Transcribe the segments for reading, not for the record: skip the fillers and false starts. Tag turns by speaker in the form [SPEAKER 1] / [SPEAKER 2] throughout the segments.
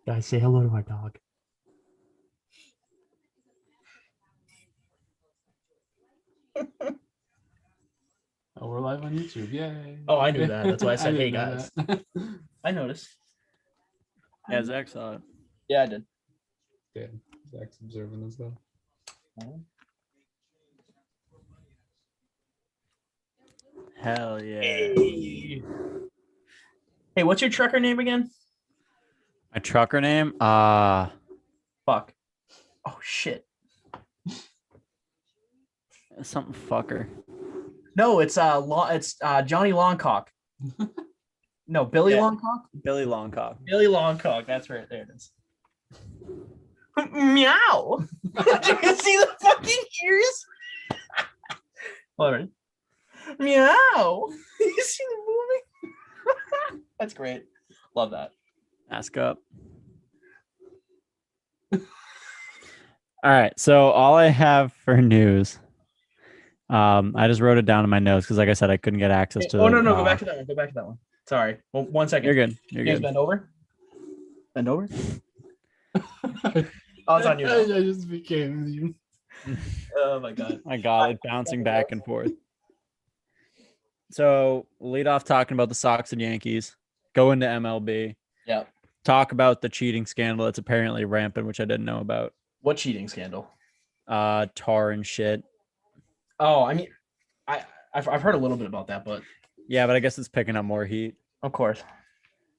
[SPEAKER 1] Guys, say hello to my dog.
[SPEAKER 2] Oh, we're live on YouTube. Yay.
[SPEAKER 1] Oh, I knew that. That's why I said, hey,
[SPEAKER 2] didn't know
[SPEAKER 1] guys.
[SPEAKER 2] that.
[SPEAKER 1] I noticed.
[SPEAKER 3] Yeah, Zach saw it.
[SPEAKER 1] Yeah, I did.
[SPEAKER 2] Yeah, Zach's observing as well.
[SPEAKER 3] Hell yeah.
[SPEAKER 1] Hey, what's your trucker name again?
[SPEAKER 3] My trucker name?
[SPEAKER 1] Fuck. Oh, shit.
[SPEAKER 3] Something fucker.
[SPEAKER 1] No, it's Johnny Longcock. No, Billy
[SPEAKER 3] Yeah.
[SPEAKER 1] Longcock?
[SPEAKER 3] Billy Longcock.
[SPEAKER 1] Billy Longcock. That's right. There it is. Meow. Did you see the fucking ears? All right. Meow. You see the movie? That's great. Love that.
[SPEAKER 3] Ask up. All right. So all I have for news, I just wrote it down in my notes because, like I said, I couldn't get access to.
[SPEAKER 1] Oh, no. Go back to that one. Go back to that one. Sorry. Well, 1 second.
[SPEAKER 3] You're good. You're
[SPEAKER 1] James,
[SPEAKER 3] good.
[SPEAKER 1] bend over. Bend over. Oh, it's on you.
[SPEAKER 2] I just became you.
[SPEAKER 1] Oh my god.
[SPEAKER 3] I got it bouncing back and forth. So lead off talking about the Sox and Yankees. Go into MLB.
[SPEAKER 1] Yeah.
[SPEAKER 3] Talk about the cheating scandal that's apparently rampant, which I didn't know about.
[SPEAKER 1] What cheating scandal?
[SPEAKER 3] Tar and shit.
[SPEAKER 1] Oh, I mean, I've heard a little bit about that, but
[SPEAKER 3] Yeah, but I guess it's picking up more heat.
[SPEAKER 1] of course.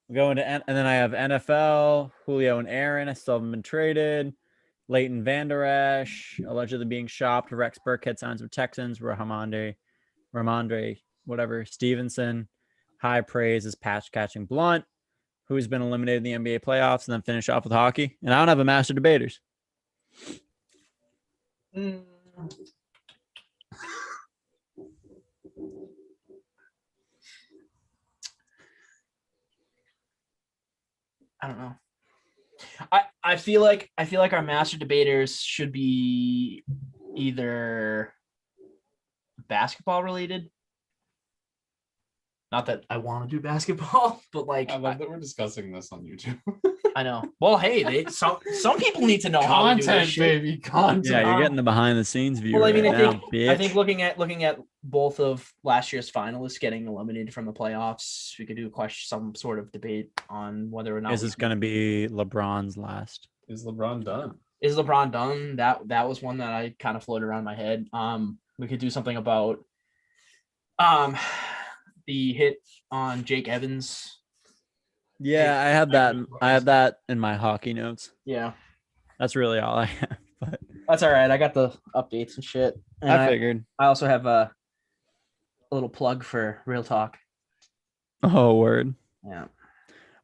[SPEAKER 3] We go into and then I have NFL, Julio and Aaron. I still haven't been traded. Leighton Vander Esch allegedly being shopped. Rex Burkhead signs with Texans. Ramondre, whatever. Stevenson, high praise is patch catching Blunt, who's been eliminated in the NBA playoffs, and then finish off with hockey. And I don't have a master debaters.
[SPEAKER 1] I don't know. I feel like our master debaters should be either basketball related. Not that I want to do basketball, but like
[SPEAKER 2] I love that we're discussing this on YouTube.
[SPEAKER 1] I know. Well, hey, some people need to know how to do this
[SPEAKER 2] Content,
[SPEAKER 1] shit.
[SPEAKER 2] baby, content.
[SPEAKER 3] Yeah, you're getting the behind the scenes view.
[SPEAKER 1] Well, I mean,
[SPEAKER 3] right now,
[SPEAKER 1] I think
[SPEAKER 3] bitch.
[SPEAKER 1] looking at both of last year's finalists getting eliminated from the playoffs, we could do some sort of debate on whether or not
[SPEAKER 3] Is this going to be LeBron's last?
[SPEAKER 2] Is LeBron done?
[SPEAKER 1] Is LeBron done? That was one that I kind of floated around my head. We could do something about the hit on Jake Evans.
[SPEAKER 3] Yeah, I have that. I have that in my hockey notes.
[SPEAKER 1] Yeah,
[SPEAKER 3] That's really all I have. But
[SPEAKER 1] that's all right. I got the updates and shit. And
[SPEAKER 3] I figured.
[SPEAKER 1] I also have a little plug for Real Talk.
[SPEAKER 3] Oh, word.
[SPEAKER 1] Yeah.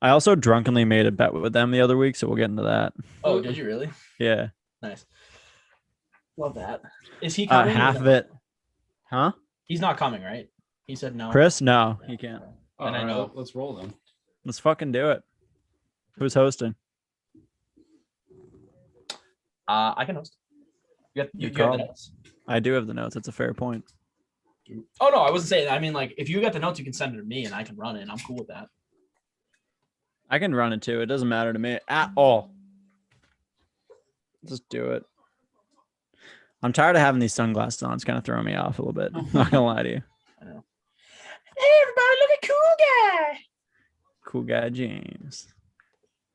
[SPEAKER 3] I also drunkenly made a bet with them the other week, so we'll get into that.
[SPEAKER 1] Oh, did you really?
[SPEAKER 3] Yeah.
[SPEAKER 1] Nice. Love that. Is he coming?
[SPEAKER 3] Half of it. Huh?
[SPEAKER 1] He's not coming, right? He said no.
[SPEAKER 3] Chris? No, he can't.
[SPEAKER 2] Oh,
[SPEAKER 1] And I know.
[SPEAKER 2] Let's roll then.
[SPEAKER 3] Let's fucking do it. Who's hosting?
[SPEAKER 1] I can host. You have the notes?
[SPEAKER 3] I do have the notes. That's a fair point.
[SPEAKER 1] Oh no, I wasn't saying that. I mean, like, if you got the notes, you can send it to me and I can run it. And I'm cool with that.
[SPEAKER 3] I can run it too. It doesn't matter to me at all. Just do it. I'm tired of having these sunglasses on. It's kind of throwing me off a little bit. Not gonna lie to you.
[SPEAKER 1] I know. Hey, everybody, look at cool guy.
[SPEAKER 3] Cool guy James.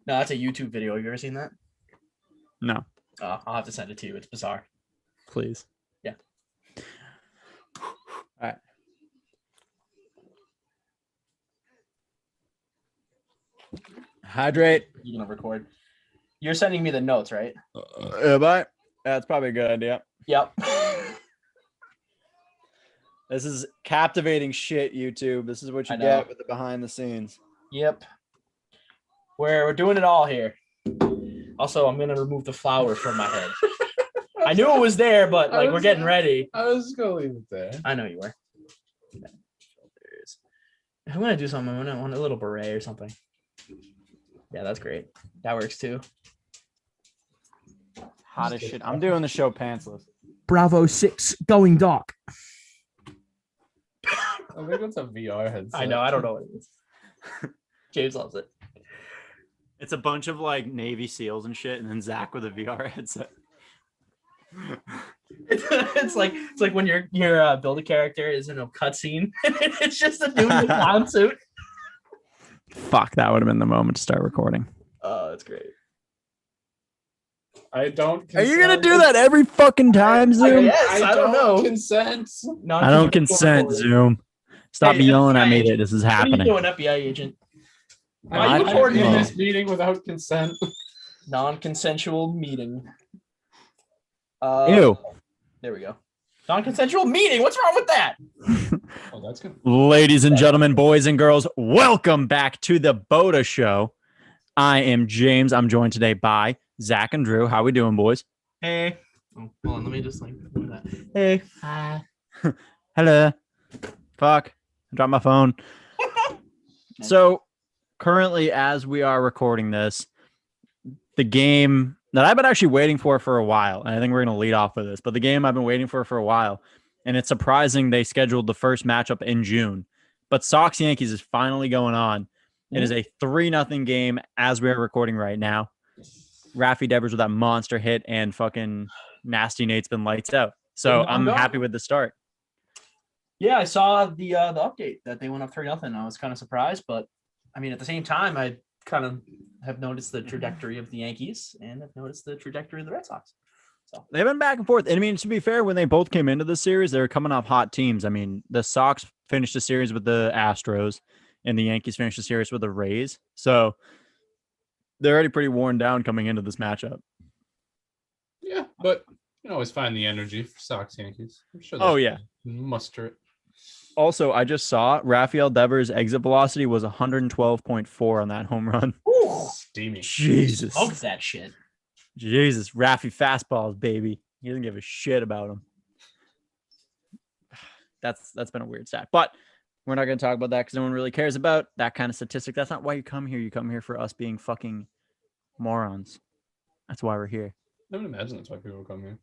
[SPEAKER 1] No, that's a YouTube video. Have you ever seen that?
[SPEAKER 3] No,
[SPEAKER 1] I'll have to send it to you. It's bizarre.
[SPEAKER 3] please.
[SPEAKER 1] Yeah.
[SPEAKER 3] All right. Hydrate.
[SPEAKER 1] You're gonna record. You're sending me the notes, right?
[SPEAKER 3] Bye. That's probably a good idea.
[SPEAKER 1] Yep.
[SPEAKER 3] This is captivating shit, YouTube. This is what you
[SPEAKER 1] I know.
[SPEAKER 3] get with the behind the scenes.
[SPEAKER 1] Yep. We're doing it all here. Also, I'm gonna remove the flower from my head. I knew it was there, but like we're getting ready.
[SPEAKER 2] I was just gonna leave it there.
[SPEAKER 1] I know you were. If I'm gonna do something, I'm gonna want a little beret or something. Yeah, that's great. That works too.
[SPEAKER 3] Hot as shit. I'm doing the show pantsless.
[SPEAKER 1] Bravo 6 going dark.
[SPEAKER 2] I think that's a VR headset.
[SPEAKER 1] I know. I don't know what it is. James loves it.
[SPEAKER 3] It's a bunch of like Navy SEALs and shit, and then Zach with a VR headset.
[SPEAKER 1] It's like when your build a character is in a cutscene. It's just a dude in a clown suit.
[SPEAKER 3] Fuck, that would have been the moment to start recording.
[SPEAKER 1] Oh, that's great.
[SPEAKER 2] I don't.
[SPEAKER 3] Are you gonna do that every fucking time, Zoom?
[SPEAKER 1] Yes, I don't know.
[SPEAKER 2] Consent.
[SPEAKER 3] I don't consent, Zoom. Stop
[SPEAKER 1] Hey,
[SPEAKER 3] yelling
[SPEAKER 1] FBI
[SPEAKER 3] at me
[SPEAKER 1] agent.
[SPEAKER 3] that this is
[SPEAKER 1] What are you
[SPEAKER 3] happening.
[SPEAKER 1] doing, FBI agent?
[SPEAKER 2] I'm
[SPEAKER 1] you recording
[SPEAKER 2] in
[SPEAKER 1] this?
[SPEAKER 2] this meeting without consent.
[SPEAKER 1] Non-consensual meeting.
[SPEAKER 3] Ew.
[SPEAKER 1] There we go. Non-consensual meeting. What's wrong with that?
[SPEAKER 2] Oh, that's good.
[SPEAKER 3] Ladies and gentlemen, boys and girls, welcome back to the BOTA Show. I am James. I'm joined today by Zach and Drew. How we doing, boys?
[SPEAKER 1] Hey. Oh, hold on. Let me just do that. Hey. Hi.
[SPEAKER 3] Hello. Fuck. I dropped my phone. So currently, as we are recording this, the game that I've been actually waiting for a while, and I think we're going to lead off with this, but the game I've been waiting for a while, and it's surprising they scheduled the first matchup in June, but Sox Yankees is finally going on. It is a 3-0 game as we're recording right now. Rafi Devers with that monster hit, and fucking Nasty Nate's been lights out. So I'm happy with the start.
[SPEAKER 1] Yeah, I saw the update that they went up 3-0. I was kind of surprised, but I mean, at the same time, I kind of have noticed the trajectory of the Yankees and I've noticed the trajectory of the Red Sox. So
[SPEAKER 3] they've been back and forth. And I mean, to be fair, when they both came into the series, they were coming off hot teams. I mean, the Sox finished the series with the Astros, and the Yankees finished the series with the Rays. So they're already pretty worn down coming into this matchup.
[SPEAKER 2] Yeah, but you can always find the energy for Sox Yankees. I'm sure.
[SPEAKER 3] Oh yeah,
[SPEAKER 2] muster it.
[SPEAKER 3] Also, I just saw Rafael Devers' exit velocity was 112.4 on that home run.
[SPEAKER 1] Ooh,
[SPEAKER 2] Steamy.
[SPEAKER 3] Jesus.
[SPEAKER 1] smoked that shit.
[SPEAKER 3] Jesus. Rafi fastballs, baby. He doesn't give a shit about him. That's been a weird stat. But we're not going to talk about that because no one really cares about that kind of statistic. That's not why you come here. You come here for us being fucking morons. That's why we're here.
[SPEAKER 2] I would imagine that's why people come here.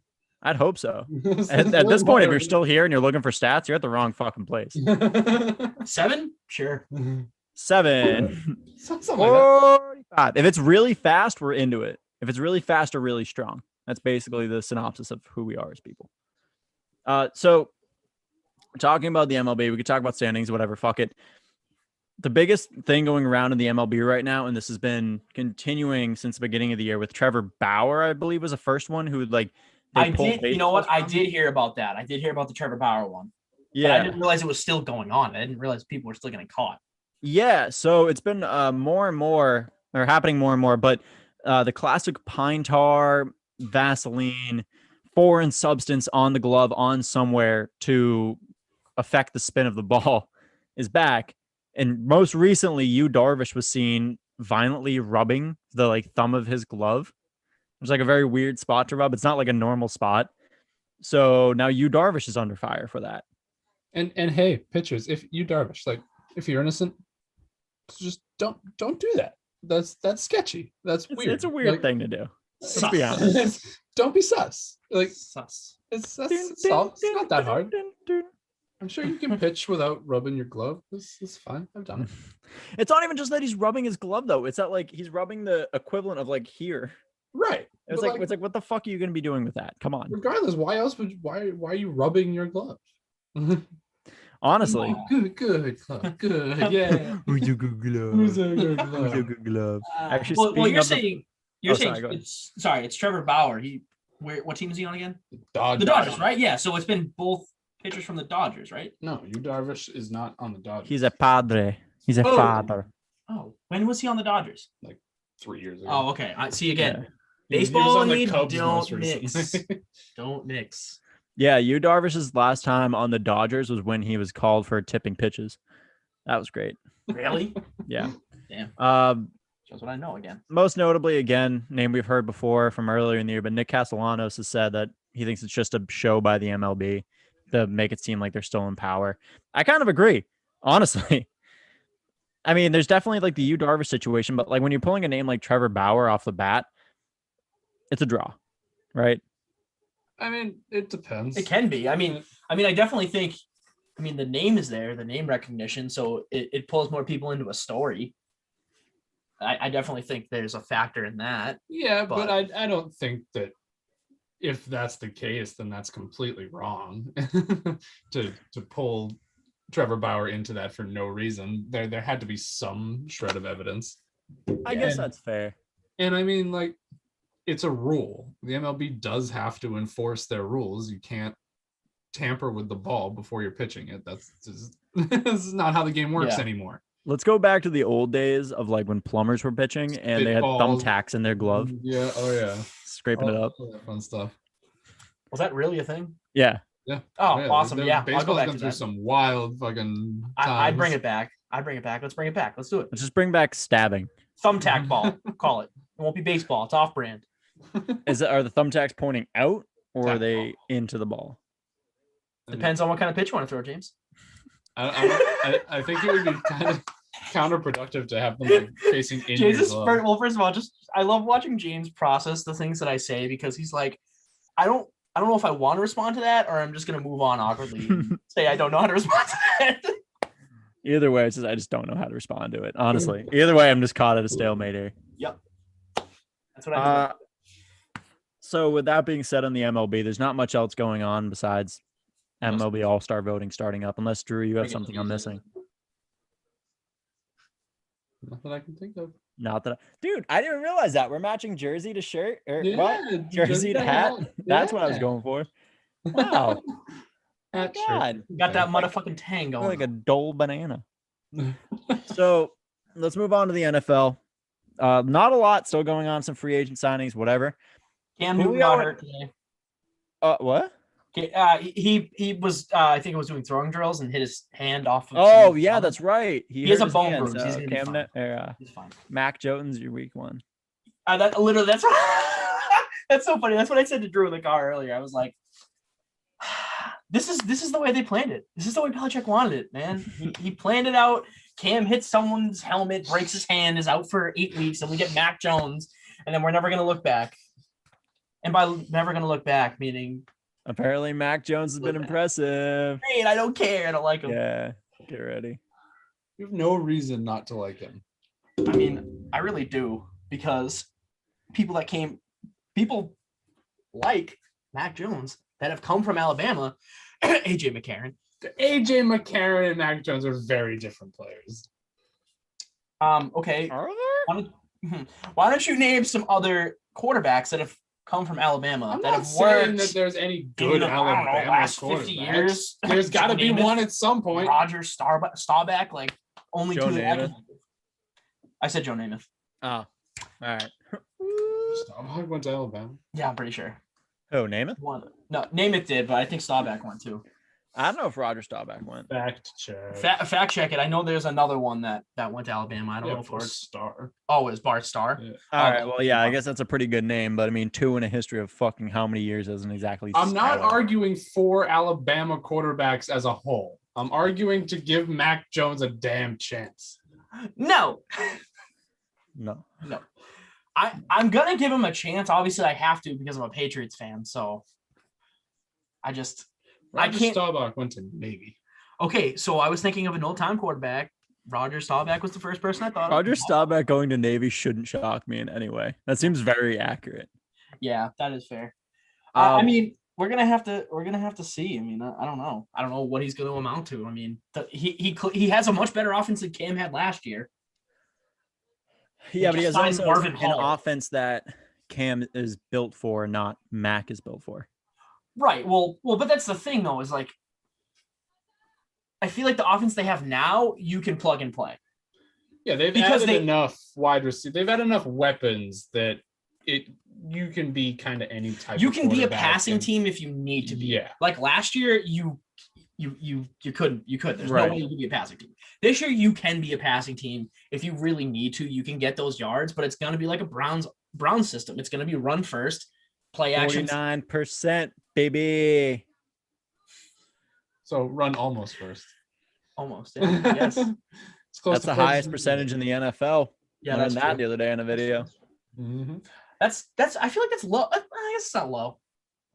[SPEAKER 3] I'd hope so. At this point, if you're still here and you're looking for stats, you're at the wrong fucking place.
[SPEAKER 1] 7? Sure.
[SPEAKER 3] 7.
[SPEAKER 2] Something like that.
[SPEAKER 3] 45. If it's really fast, we're into it. If it's really fast or really strong, that's basically the synopsis of who we are as people. So we're talking about the MLB. We could talk about standings, whatever. Fuck it. The biggest thing going around in the MLB right now, and this has been continuing since the beginning of the year with Trevor Bauer, I believe was the first one who
[SPEAKER 1] I did. You know what? I did hear about that. I did hear about the Trevor Bauer one.
[SPEAKER 3] Yeah.
[SPEAKER 1] But I didn't realize it was still going on. I didn't realize people were still getting caught.
[SPEAKER 3] Yeah. So it's been more and more, or happening more and more. But the classic pine tar, Vaseline, foreign substance on the glove on somewhere to affect the spin of the ball is back. And most recently, Yu Darvish was seen violently rubbing the thumb of his glove. It's like a very weird spot to rub. It's not like a normal spot. So now Yu Darvish is under fire for that.
[SPEAKER 2] And hey, pitchers, if you Darvish, if you're innocent, just don't do that. That's sketchy. That's weird.
[SPEAKER 3] It's a weird thing to do.
[SPEAKER 1] Sus.
[SPEAKER 3] Be honest.
[SPEAKER 2] Don't be sus.
[SPEAKER 1] Sus.
[SPEAKER 2] It's not that hard. I'm sure you can pitch without rubbing your glove. This is fine. I've done it.
[SPEAKER 3] It's not even just that he's rubbing his glove though. It's that he's rubbing the equivalent of here.
[SPEAKER 2] Right.
[SPEAKER 3] It's like what the fuck are you gonna be doing with that? Come on.
[SPEAKER 2] Regardless, why are you rubbing your glove?
[SPEAKER 3] Honestly.
[SPEAKER 2] Good glove. Good. Yeah.
[SPEAKER 3] Who's a good glove?
[SPEAKER 2] Who's a good glove?
[SPEAKER 3] Who's a good glove? Actually,
[SPEAKER 1] well, you're
[SPEAKER 3] speaking
[SPEAKER 1] saying
[SPEAKER 3] go ahead.
[SPEAKER 1] it's Trevor Bauer. What team is he on again?
[SPEAKER 2] Dodgers.
[SPEAKER 1] The Dodgers, right? Yeah. So it's been both pitchers from the Dodgers, right?
[SPEAKER 2] No, Yu Darvish is not on the Dodgers.
[SPEAKER 3] He's a padre. He's a father.
[SPEAKER 1] Oh, when was he on the Dodgers?
[SPEAKER 2] 3 years ago.
[SPEAKER 1] Oh, okay. I see again.
[SPEAKER 3] Yeah.
[SPEAKER 1] Baseball and
[SPEAKER 2] the
[SPEAKER 1] weed
[SPEAKER 2] Cubs most
[SPEAKER 1] don't mix.
[SPEAKER 2] recently.
[SPEAKER 1] Don't mix.
[SPEAKER 3] Yeah, Yu Darvish's last time on the Dodgers was when he was called for tipping pitches. That was great.
[SPEAKER 1] Really?
[SPEAKER 3] Yeah.
[SPEAKER 1] Damn. Shows what I know again.
[SPEAKER 3] Most notably, again, name we've heard before from earlier in the year, but Nick Castellanos has said that he thinks it's just a show by the MLB to make it seem like they're still in power. I kind of agree, honestly. I mean, there's definitely the Yu Darvish situation, but when you're pulling a name like Trevor Bauer off the bat, it's a draw, right?
[SPEAKER 2] I mean, it depends.
[SPEAKER 1] It can be. I mean, I definitely think. The name is there, the name recognition, so it pulls more people into a story. I definitely think there's a factor in that.
[SPEAKER 2] Yeah, but I don't think that if that's the case, then that's completely wrong to pull Trevor Bauer into that for no reason. There had to be some shred of evidence.
[SPEAKER 3] I guess that's fair.
[SPEAKER 2] And I mean, like, it's a rule. The MLB does have to enforce their rules. You can't tamper with the ball before you're pitching it. That's just, this is not how the game works anymore.
[SPEAKER 3] Let's go back to the old days of like when plumbers were pitching and they had thumbtacks in their glove.
[SPEAKER 2] Yeah. Oh yeah.
[SPEAKER 3] Scraping it up.
[SPEAKER 2] All that fun stuff.
[SPEAKER 1] Was that really a thing?
[SPEAKER 3] Yeah.
[SPEAKER 2] Yeah.
[SPEAKER 1] Oh, awesome. Yeah.
[SPEAKER 2] Baseball's been through some wild fucking times.
[SPEAKER 1] I'd bring it back. Let's bring it back. Let's do it.
[SPEAKER 3] Let's just bring back stabbing.
[SPEAKER 1] Thumbtack ball. Call it. It won't be baseball. It's off brand.
[SPEAKER 3] Are the thumbtacks pointing out or are they into the ball?
[SPEAKER 1] Depends on what kind of pitch you want to throw, James.
[SPEAKER 2] I think it would be kind of counterproductive to have them like facing in your glove.
[SPEAKER 1] Well, first of all, I love watching James process the things that I say because he's like, I don't know if I want to respond to that or I'm just gonna move on awkwardly and say I don't know how to respond to that.
[SPEAKER 3] Either way, it's just I just don't know how to respond to it. Honestly, either way, I'm just caught at a stalemate here.
[SPEAKER 1] Yep, that's what I do.
[SPEAKER 3] So with that being said, on the MLB, there's not much else going on besides MLB All-Star voting starting up. Unless Drew, you have something I'm missing.
[SPEAKER 2] Not that I can think of.
[SPEAKER 3] Not that, dude. I didn't realize that we're matching jersey to shirt or
[SPEAKER 2] Yeah,
[SPEAKER 3] what? Jersey to hat. That's what I was going for. Wow.
[SPEAKER 2] Hat
[SPEAKER 3] God,
[SPEAKER 1] got that motherfucking tang going.
[SPEAKER 3] like a dull banana. So let's move on to the NFL. Not a lot still going on. Some free agent signings, whatever.
[SPEAKER 1] Cam Newton got hurt today.
[SPEAKER 3] What?
[SPEAKER 1] He was I think it was doing throwing drills and hit his hand off of
[SPEAKER 3] Oh yeah, that's right.
[SPEAKER 1] He has a bone bruise. He's gonna be fine. He's fine.
[SPEAKER 3] Mac Jones, your week one.
[SPEAKER 1] That's that's so funny. That's what I said to Drew in the car earlier. I was like, this is the way they planned it. This is the way Belichick wanted it, man. He planned it out. Cam hits someone's helmet, breaks his hand, is out for 8 weeks, and we get Mac Jones, and then we're never gonna look back. And by never gonna look back, meaning
[SPEAKER 3] apparently Mac Jones has been impressive.
[SPEAKER 1] Great, I don't care. I don't like him.
[SPEAKER 3] Yeah, get ready.
[SPEAKER 2] You have no reason not to like him.
[SPEAKER 1] I mean, I really do, because people like Mac Jones that have come from Alabama, AJ McCarron.
[SPEAKER 2] AJ McCarron and Mac Jones are very different players.
[SPEAKER 1] Okay.
[SPEAKER 3] Are there?
[SPEAKER 1] Why don't you name some other quarterbacks that have come from Alabama
[SPEAKER 2] I'm
[SPEAKER 1] that
[SPEAKER 2] not
[SPEAKER 1] have
[SPEAKER 2] saying
[SPEAKER 1] worked
[SPEAKER 2] that there's any good Alabama
[SPEAKER 1] last 50 years?
[SPEAKER 2] There's got to be one at some point.
[SPEAKER 1] Roger Staubach, like only
[SPEAKER 3] Joe
[SPEAKER 1] two.
[SPEAKER 3] Namath.
[SPEAKER 1] I said Joe Namath.
[SPEAKER 3] Oh, all right.
[SPEAKER 2] Staubach went to Alabama.
[SPEAKER 1] Yeah, I'm pretty sure.
[SPEAKER 3] Oh, Namath?
[SPEAKER 1] One. No, Namath did, but I think Staubach went too.
[SPEAKER 3] I don't know if Roger Staubach went.
[SPEAKER 2] Fact check.
[SPEAKER 1] Fact check it. I know there's another one that went to Alabama. I don't know if
[SPEAKER 2] Bart
[SPEAKER 1] it's
[SPEAKER 2] Starr.
[SPEAKER 1] Oh, it was Bart Starr.
[SPEAKER 2] Yeah.
[SPEAKER 3] All right. Well, yeah, I guess that's a pretty good name, but I mean, 2 in a history of fucking how many years isn't exactly.
[SPEAKER 2] I'm not
[SPEAKER 3] stellar.
[SPEAKER 2] arguing for Alabama quarterbacks as a whole. I'm arguing to give Mac Jones a damn chance.
[SPEAKER 1] No.
[SPEAKER 3] No.
[SPEAKER 1] I'm gonna give him a chance. Obviously, I have to because I'm a Patriots fan. So
[SPEAKER 2] Roger
[SPEAKER 1] can't.
[SPEAKER 2] Staubach went to Navy.
[SPEAKER 1] Okay, so I was thinking of an old-time quarterback. Roger Staubach was the first person I thought of.
[SPEAKER 3] Roger Staubach going to Navy shouldn't shock me in any way. That seems very accurate.
[SPEAKER 1] Yeah, that is fair. I mean, we're gonna have to see. I mean, I don't know. I don't know what he's going to amount to. I mean, he has a much better offense than Cam had last year.
[SPEAKER 3] Yeah, but he has also
[SPEAKER 1] Marvin
[SPEAKER 3] an
[SPEAKER 1] Hall.
[SPEAKER 3] offense that Cam is built for, not Mac is built for.
[SPEAKER 1] Right. Well, but that's the thing though, is like, I feel like the offense they have now, you can plug and play.
[SPEAKER 2] Yeah, they've added enough wide receiver. They've had enough weapons that you can be kind of any type.
[SPEAKER 1] You can be a passing team if you need to be.
[SPEAKER 2] Yeah.
[SPEAKER 1] Like last year, you couldn't. There's
[SPEAKER 3] Right.
[SPEAKER 1] no way you could be a passing team. This year, you can be a passing team if you really need to. You can get those yards, but it's gonna be like a Browns system. It's gonna be run first, play action.
[SPEAKER 3] 49%, baby.
[SPEAKER 2] So run almost first.
[SPEAKER 1] Almost. Yeah, yes.
[SPEAKER 2] It's close
[SPEAKER 3] That's
[SPEAKER 2] to
[SPEAKER 3] the highest percentage in the NFL.
[SPEAKER 1] Yeah,
[SPEAKER 3] Learned
[SPEAKER 1] that's
[SPEAKER 3] that
[SPEAKER 1] true.
[SPEAKER 3] the other day in a video.
[SPEAKER 2] Mm-hmm.
[SPEAKER 1] That's. I feel like that's low. I guess it's not low.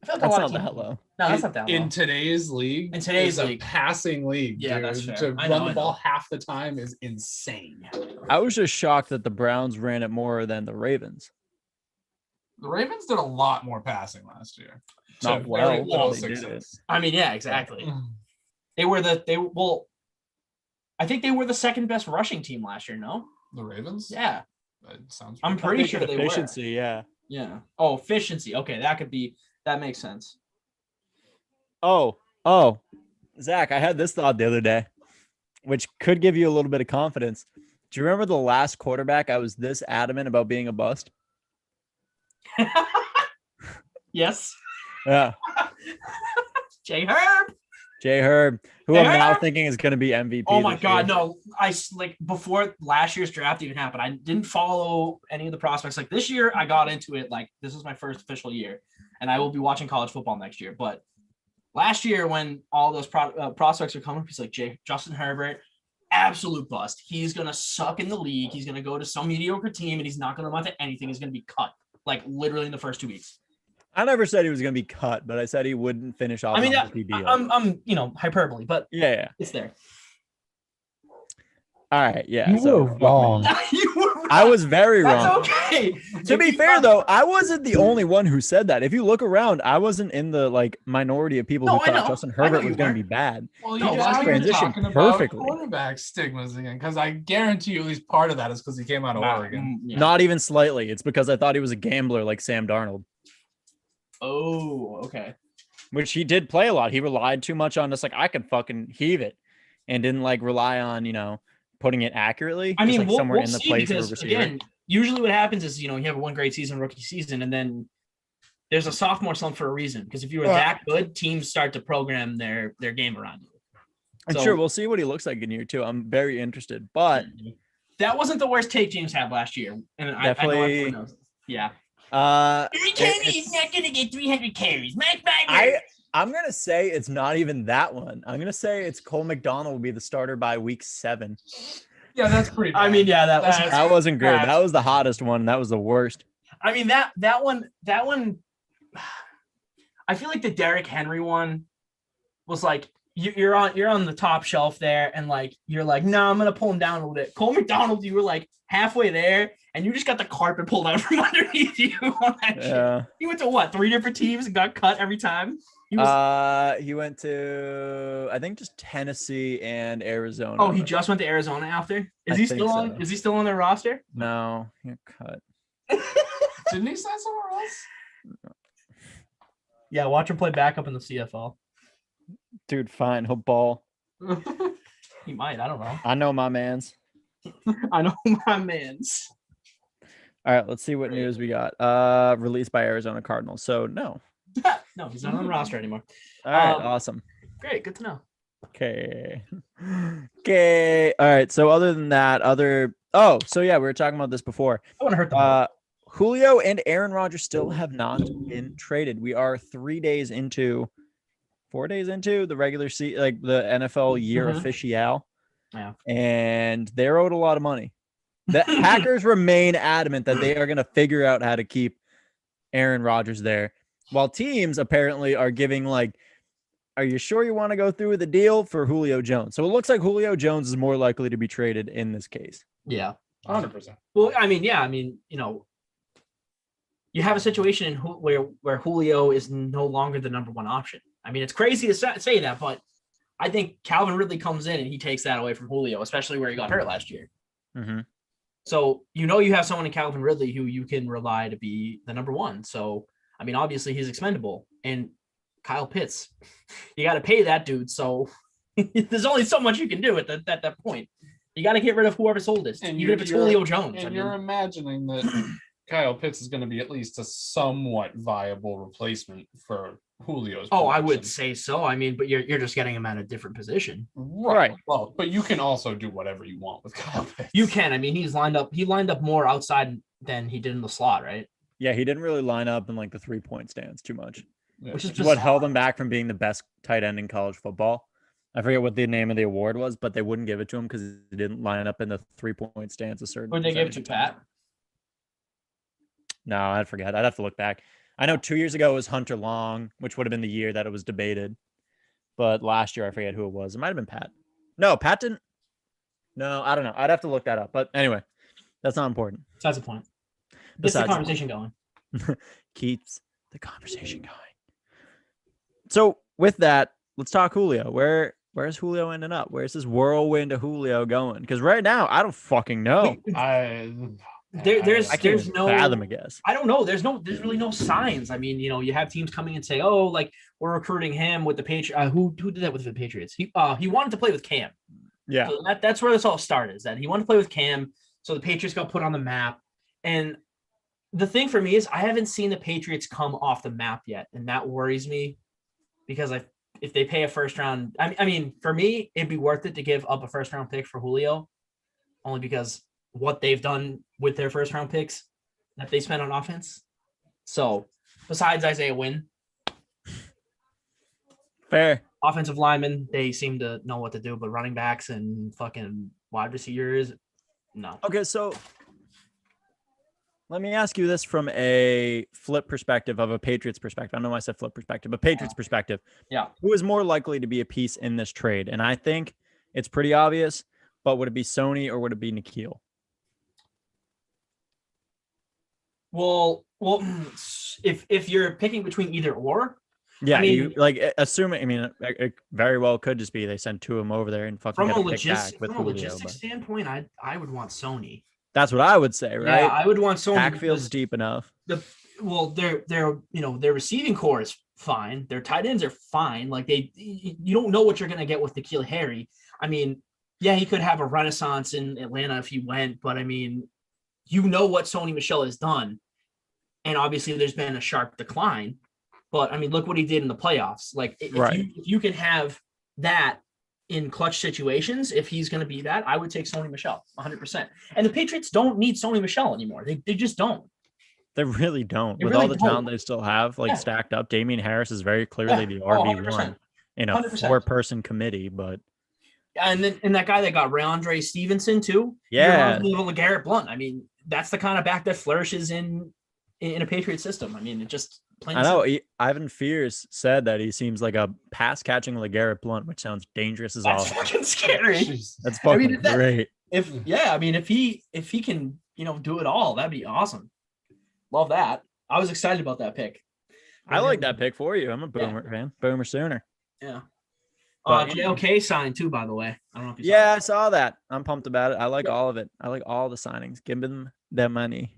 [SPEAKER 1] I feel like
[SPEAKER 3] That's
[SPEAKER 1] a lot
[SPEAKER 3] not
[SPEAKER 1] of teams.
[SPEAKER 3] that low.
[SPEAKER 1] No, that's not that low.
[SPEAKER 2] In today's league,
[SPEAKER 1] In today's
[SPEAKER 2] it's
[SPEAKER 1] league.
[SPEAKER 2] a passing league.
[SPEAKER 1] Yeah,
[SPEAKER 2] dude.
[SPEAKER 1] that's fair.
[SPEAKER 2] To
[SPEAKER 1] I
[SPEAKER 2] run
[SPEAKER 1] know,
[SPEAKER 2] the
[SPEAKER 1] I
[SPEAKER 2] ball
[SPEAKER 1] know.
[SPEAKER 2] half the time is insane.
[SPEAKER 3] I was just shocked that the Browns ran it more than the Ravens.
[SPEAKER 2] The Ravens did a lot more passing last year.
[SPEAKER 3] Not
[SPEAKER 2] To
[SPEAKER 3] well,
[SPEAKER 2] very
[SPEAKER 3] but
[SPEAKER 2] little
[SPEAKER 3] they did
[SPEAKER 2] success.
[SPEAKER 1] I mean, yeah, exactly. I think they were the second best rushing team last year. No.
[SPEAKER 2] The Ravens?
[SPEAKER 1] Yeah.
[SPEAKER 2] That sounds
[SPEAKER 1] I'm
[SPEAKER 2] right.
[SPEAKER 1] pretty
[SPEAKER 3] I think
[SPEAKER 1] sure
[SPEAKER 3] in
[SPEAKER 1] they were.
[SPEAKER 3] efficiency, yeah.
[SPEAKER 1] Yeah. Oh, efficiency. Okay, that makes sense.
[SPEAKER 3] Oh, Zach, I had this thought the other day, which could give you a little bit of confidence. Do you remember the last quarterback I was this adamant about being a bust?
[SPEAKER 1] Yes.
[SPEAKER 3] Yeah.
[SPEAKER 1] Jay Herb.
[SPEAKER 3] Jay Herb, who
[SPEAKER 1] Jay
[SPEAKER 3] I'm now
[SPEAKER 1] Herb?
[SPEAKER 3] thinking is going to be MVP.
[SPEAKER 1] Oh my
[SPEAKER 3] this
[SPEAKER 1] God,
[SPEAKER 3] year.
[SPEAKER 1] no! Before last year's draft even happened, I didn't follow any of the prospects. Like this year, I got into it. Like this is my first official year, and I will be watching college football next year. But last year, when all those prospects are coming, he's like Justin Herbert, absolute bust. He's gonna suck in the league. He's gonna go to some mediocre team, and he's not gonna amount to anything. He's gonna be cut like literally in the first 2 weeks.
[SPEAKER 3] I never said he was going to be cut, but I said he wouldn't finish off.
[SPEAKER 1] I mean,
[SPEAKER 3] an MVP deal.
[SPEAKER 1] I'm hyperbole, but
[SPEAKER 3] yeah.
[SPEAKER 1] it's there.
[SPEAKER 3] All right, yeah.
[SPEAKER 2] You were wrong.
[SPEAKER 1] You were right.
[SPEAKER 3] I was very
[SPEAKER 1] That's
[SPEAKER 3] wrong.
[SPEAKER 1] okay.
[SPEAKER 3] To be fair, though, I wasn't the only one who said that. If you look around, I wasn't in the minority of people
[SPEAKER 1] No,
[SPEAKER 3] who
[SPEAKER 1] I
[SPEAKER 3] thought
[SPEAKER 1] know.
[SPEAKER 3] Justin
[SPEAKER 1] I know
[SPEAKER 3] Herbert
[SPEAKER 1] you
[SPEAKER 3] was going to
[SPEAKER 1] weren't.
[SPEAKER 3] be bad.
[SPEAKER 2] Well,
[SPEAKER 1] No,
[SPEAKER 2] you
[SPEAKER 1] let's
[SPEAKER 2] guys are
[SPEAKER 3] transition
[SPEAKER 2] talking about
[SPEAKER 3] perfectly.
[SPEAKER 2] quarterback stigmas again, because I guarantee you at least part of that is because he came out of Oregon.
[SPEAKER 1] Yeah.
[SPEAKER 3] Not even slightly. It's because I thought he was a gambler like Sam Darnold,
[SPEAKER 1] Oh, okay.
[SPEAKER 3] which he did play a lot. He relied too much on just I could fucking heave it, and didn't rely on putting it accurately.
[SPEAKER 1] I mean,
[SPEAKER 3] just, somewhere
[SPEAKER 1] we'll
[SPEAKER 3] in the
[SPEAKER 1] see
[SPEAKER 3] place of a
[SPEAKER 1] because
[SPEAKER 3] receiver.
[SPEAKER 1] again, usually what happens is you have one great season, rookie season, and then there's a sophomore slump for a reason. Because if you were that good, teams start to program their game around you.
[SPEAKER 3] And
[SPEAKER 1] So-
[SPEAKER 3] sure, we'll see what he looks like in year two. I'm very interested, but
[SPEAKER 1] that wasn't the worst take James had last year, and I know
[SPEAKER 3] Definitely-
[SPEAKER 1] everyone knows. Yeah.
[SPEAKER 3] it's-
[SPEAKER 1] not going to get 300 carries.
[SPEAKER 3] I'm gonna say it's not even that one. I'm gonna say it's Cole McDonald will be the starter by week 7.
[SPEAKER 2] Yeah, that's pretty bad.
[SPEAKER 1] I mean, yeah, that
[SPEAKER 2] That's-
[SPEAKER 1] was.
[SPEAKER 3] That wasn't good.
[SPEAKER 1] That's-
[SPEAKER 3] That was the hottest one. That was the worst.
[SPEAKER 1] I mean that one. I feel like the Derrick Henry one was you're on the top shelf there, and you're no, I'm gonna pull him down a little bit. Cole McDonald, you were halfway there, and you just got the carpet pulled out from underneath you on that shit.
[SPEAKER 3] Yeah.
[SPEAKER 1] He went to what, 3 different teams and got cut every time. He was.
[SPEAKER 3] He went to I think just Tennessee and Arizona.
[SPEAKER 1] Oh, he just went to Arizona after.
[SPEAKER 3] I
[SPEAKER 1] Is he
[SPEAKER 3] think
[SPEAKER 1] still on?
[SPEAKER 3] so.
[SPEAKER 1] Is he still on their roster?
[SPEAKER 3] No, he got cut.
[SPEAKER 2] Didn't he sign somewhere else?
[SPEAKER 1] Yeah, watch him play backup in the CFL.
[SPEAKER 3] Dude, fine. He'll ball.
[SPEAKER 1] He might. I don't know.
[SPEAKER 3] I know my man's.
[SPEAKER 1] I know my man's.
[SPEAKER 3] All right, let's see what news we got. Released by Arizona Cardinals. So no.
[SPEAKER 1] No, he's not on the roster anymore.
[SPEAKER 3] All right,
[SPEAKER 1] Um,
[SPEAKER 3] awesome.
[SPEAKER 1] Great, good to know.
[SPEAKER 3] Okay. Okay. All right. So other than that, so yeah, we were talking about this before.
[SPEAKER 1] I want to hurt them.
[SPEAKER 3] Julio and Aaron Rodgers still have not been traded. We are 4 days into the regular season, the NFL year
[SPEAKER 1] Mhm.
[SPEAKER 3] official.
[SPEAKER 1] Yeah.
[SPEAKER 3] And they're owed a lot of money. The Packers remain adamant that they are going to figure out how to keep Aaron Rodgers there, while teams apparently are giving are you sure you want to go through with the deal for Julio Jones? So it looks like Julio Jones is more likely to be traded in this case.
[SPEAKER 1] Yeah.
[SPEAKER 2] 100%.
[SPEAKER 1] Well, I mean, yeah. I mean, you have a situation where Julio is no longer the number one option. I mean, it's crazy to say that, but I think Calvin Ridley comes in and he takes that away from Julio, especially where he got hurt last year.
[SPEAKER 3] Mm-hmm.
[SPEAKER 1] So, you have someone in Calvin Ridley who you can rely to be the number one. So, I mean, obviously he's expendable. And Kyle Pitts, you got to pay that dude. So there's only so much you can do at that point. You got to get rid of whoever's oldest,
[SPEAKER 2] And
[SPEAKER 1] even if it's Julio Jones.
[SPEAKER 2] And
[SPEAKER 1] I mean,
[SPEAKER 2] you're imagining that Kyle Pitts is going to be at least a somewhat viable replacement for Julio's.
[SPEAKER 1] I would
[SPEAKER 2] production.
[SPEAKER 1] say so. I mean, but you're just getting him at a different position.
[SPEAKER 3] Right.
[SPEAKER 2] Well, but you can also do whatever you want with Kyle Pitts.
[SPEAKER 1] You can. I mean, he lined up more outside than he did in the slot, right?
[SPEAKER 3] Yeah, he didn't really line up in the 3-point stance too much.
[SPEAKER 2] Yeah.
[SPEAKER 1] Which is
[SPEAKER 3] It's what
[SPEAKER 1] bizarre.
[SPEAKER 3] held him back from being the best tight end in college football. I forget what the name of the award was, but they wouldn't give it to him because he didn't line up in the 3-point stance a certain.
[SPEAKER 1] Who'd they give it to,
[SPEAKER 3] percentage of time.
[SPEAKER 1] Pat?
[SPEAKER 3] No, I'd forget. I'd have to look back. I know 2 years ago it was Hunter Long, which would have been the year that it was debated. But last year, I forget who it was. It might have been Pat. No, Pat didn't. No, I don't know. I'd have to look that up. But anyway, that's not important.
[SPEAKER 1] That's the point. Gets the
[SPEAKER 3] Besides,
[SPEAKER 1] conversation going.
[SPEAKER 3] keeps the conversation going. So with that, let's talk Julio. Where's Julio ending up? Where's this whirlwind of Julio going? Because right now, I don't fucking know.
[SPEAKER 1] There's
[SPEAKER 3] I can't
[SPEAKER 1] no
[SPEAKER 3] fathom a guess.
[SPEAKER 1] I don't know. There's really no signs. I mean, you have teams coming and say, "Oh, like we're recruiting him with the Patriots." Who did that with the Patriots? He wanted to play with Cam.
[SPEAKER 3] Yeah.
[SPEAKER 1] So that's where this all started. Is that he wanted to play with Cam, so the Patriots got put on the map. And the thing for me is, I haven't seen the Patriots come off the map yet, and that worries me because if they pay a first round, I mean, for me, it'd be worth it to give up a first round pick for Julio, only because what they've done with their first round picks that they spent on offense. So besides Isaiah Wynn,
[SPEAKER 3] Fair.
[SPEAKER 1] offensive linemen, they seem to know what to do, but running backs and fucking wide receivers, no.
[SPEAKER 3] Okay, so let me ask you this from a flip perspective of a Patriots perspective. I don't know why I said flip perspective, but Patriots perspective.
[SPEAKER 1] Yeah.
[SPEAKER 3] Who is more likely to be a piece in this trade? And I think it's pretty obvious, but would it be Sony or would it be Nikhil?
[SPEAKER 1] Well, if you're picking between either or,
[SPEAKER 3] Yeah,
[SPEAKER 1] I mean,
[SPEAKER 3] you like assuming. I mean, it very well could just be they send two of them over there and fucking
[SPEAKER 1] from
[SPEAKER 3] get
[SPEAKER 1] a
[SPEAKER 3] a pick back with Julio.
[SPEAKER 1] logistics
[SPEAKER 3] But
[SPEAKER 1] standpoint, I would want Sony.
[SPEAKER 3] that's what I would say, right?
[SPEAKER 1] Yeah, I would want Sony.
[SPEAKER 3] Backfield's deep enough.
[SPEAKER 1] Their receiving core is fine. Their tight ends are fine. Like you don't know what you're gonna get with N'Keal Harry. I mean, yeah, he could have a renaissance in Atlanta if he went, but I mean, you know what Sony Michel has done, and obviously there's been a sharp decline. But I mean, look what he did in the playoffs. Like if you can have that in clutch situations, if he's going to be that, I would take Sony Michel 100%. And the Patriots don't need Sony Michel anymore. They just don't.
[SPEAKER 3] They really don't.
[SPEAKER 1] They
[SPEAKER 3] With
[SPEAKER 1] really
[SPEAKER 3] all the talent they still have, like stacked up, Damian Harris is very clearly the RB1 in a
[SPEAKER 1] 100%.
[SPEAKER 3] four-person committee. But
[SPEAKER 1] and that guy that got Rayondre Stevenson too.
[SPEAKER 3] Yeah,
[SPEAKER 1] LeGarrette Blount. I mean, that's the kind of back that flourishes in a Patriot system. I mean, it just.
[SPEAKER 3] I know Ivan Fears said that he seems like a pass catching LeGarrette Blount, which sounds dangerous as all.
[SPEAKER 1] That's fucking scary.
[SPEAKER 3] That's fucking great.
[SPEAKER 1] If he can do it all, that'd be awesome. Love that. I was excited about that pick.
[SPEAKER 3] I like that pick for you. I'm a Boomer fan. Boomer Sooner.
[SPEAKER 1] Yeah.
[SPEAKER 3] But,
[SPEAKER 1] JLK signed too, by the way. I don't know if you
[SPEAKER 3] I saw that. I'm pumped about it. I like all of it. I like all the signings. Give them their money.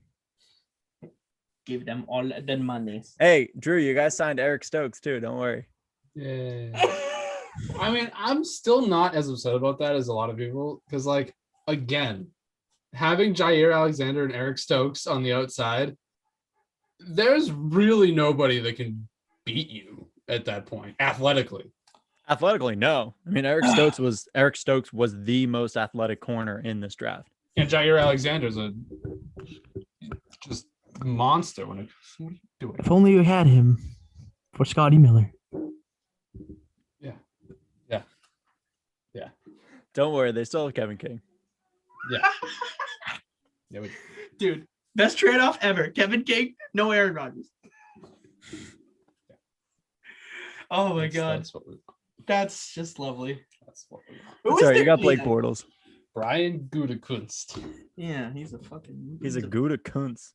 [SPEAKER 1] Give them all the money.
[SPEAKER 3] Hey, Drew, you guys signed Eric Stokes too. Don't worry.
[SPEAKER 2] Yeah. I mean, I'm still not as upset about that as a lot of people because, like, again, having Jair Alexander and Eric Stokes on the outside, there's really nobody that can beat you at that point athletically.
[SPEAKER 3] Athletically, no. I mean, Eric Stokes was the most athletic corner in this draft.
[SPEAKER 2] And Jair Alexander's a just monster when it what are you doing?
[SPEAKER 1] If only you had him for Scotty Miller.
[SPEAKER 2] Yeah.
[SPEAKER 3] Don't worry, they still have Kevin King.
[SPEAKER 2] Yeah.
[SPEAKER 1] Dude, best trade-off ever. Kevin King, no Aaron Rodgers. Oh my God. That's just lovely.
[SPEAKER 2] That's what we want.
[SPEAKER 3] Sorry, you got Blake Bortles.
[SPEAKER 2] Brian Gutekunst.
[SPEAKER 1] Yeah, he's a
[SPEAKER 3] Gouda Kunz.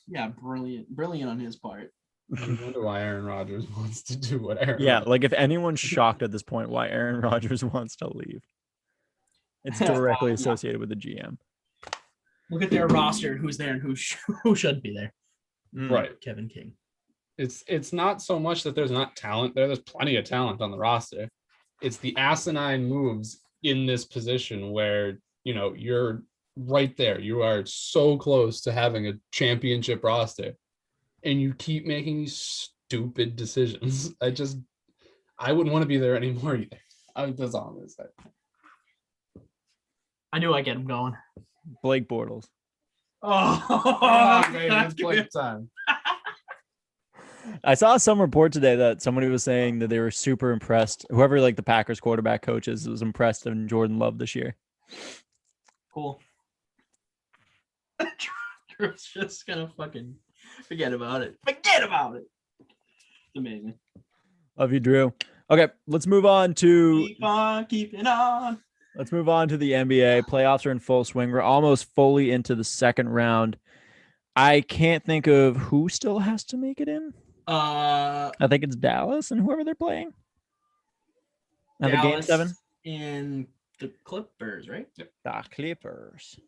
[SPEAKER 1] Yeah, brilliant on his part.
[SPEAKER 2] I wonder why Aaron Rodgers wants to do what Aaron.
[SPEAKER 3] Yeah, like if anyone's shocked at this point why Aaron Rodgers wants to leave, it's directly associated with the GM.
[SPEAKER 1] Look at their roster, who's there and who should be there.
[SPEAKER 2] Right,
[SPEAKER 1] Kevin King.
[SPEAKER 2] It's not so much that there's not talent there. There's plenty of talent on the roster. It's the asinine moves in this position where you're right there. You are so close to having a championship roster, and you keep making these stupid decisions. I wouldn't want to be there anymore either. That's all I'm gonna say.
[SPEAKER 1] I knew I'd get him going.
[SPEAKER 3] Blake Bortles.
[SPEAKER 1] Oh,
[SPEAKER 2] baby, it's Blake time.
[SPEAKER 3] I saw some report today that somebody was saying that they were super impressed. Whoever like the Packers quarterback coaches was impressed in Jordan Love this year.
[SPEAKER 1] Cool. Drew's just gonna fucking Forget about it. Forget about it. It's amazing.
[SPEAKER 3] Love you, Drew. Okay, let's move on to
[SPEAKER 1] Keep on keeping on.
[SPEAKER 3] Let's move on to the NBA. Playoffs are in full swing. We're almost fully into the second round. I can't think of who still has to make it in. I think it's Dallas and whoever they're playing. Have a game 7
[SPEAKER 1] in the Clippers, right?
[SPEAKER 3] Yep. The Clippers.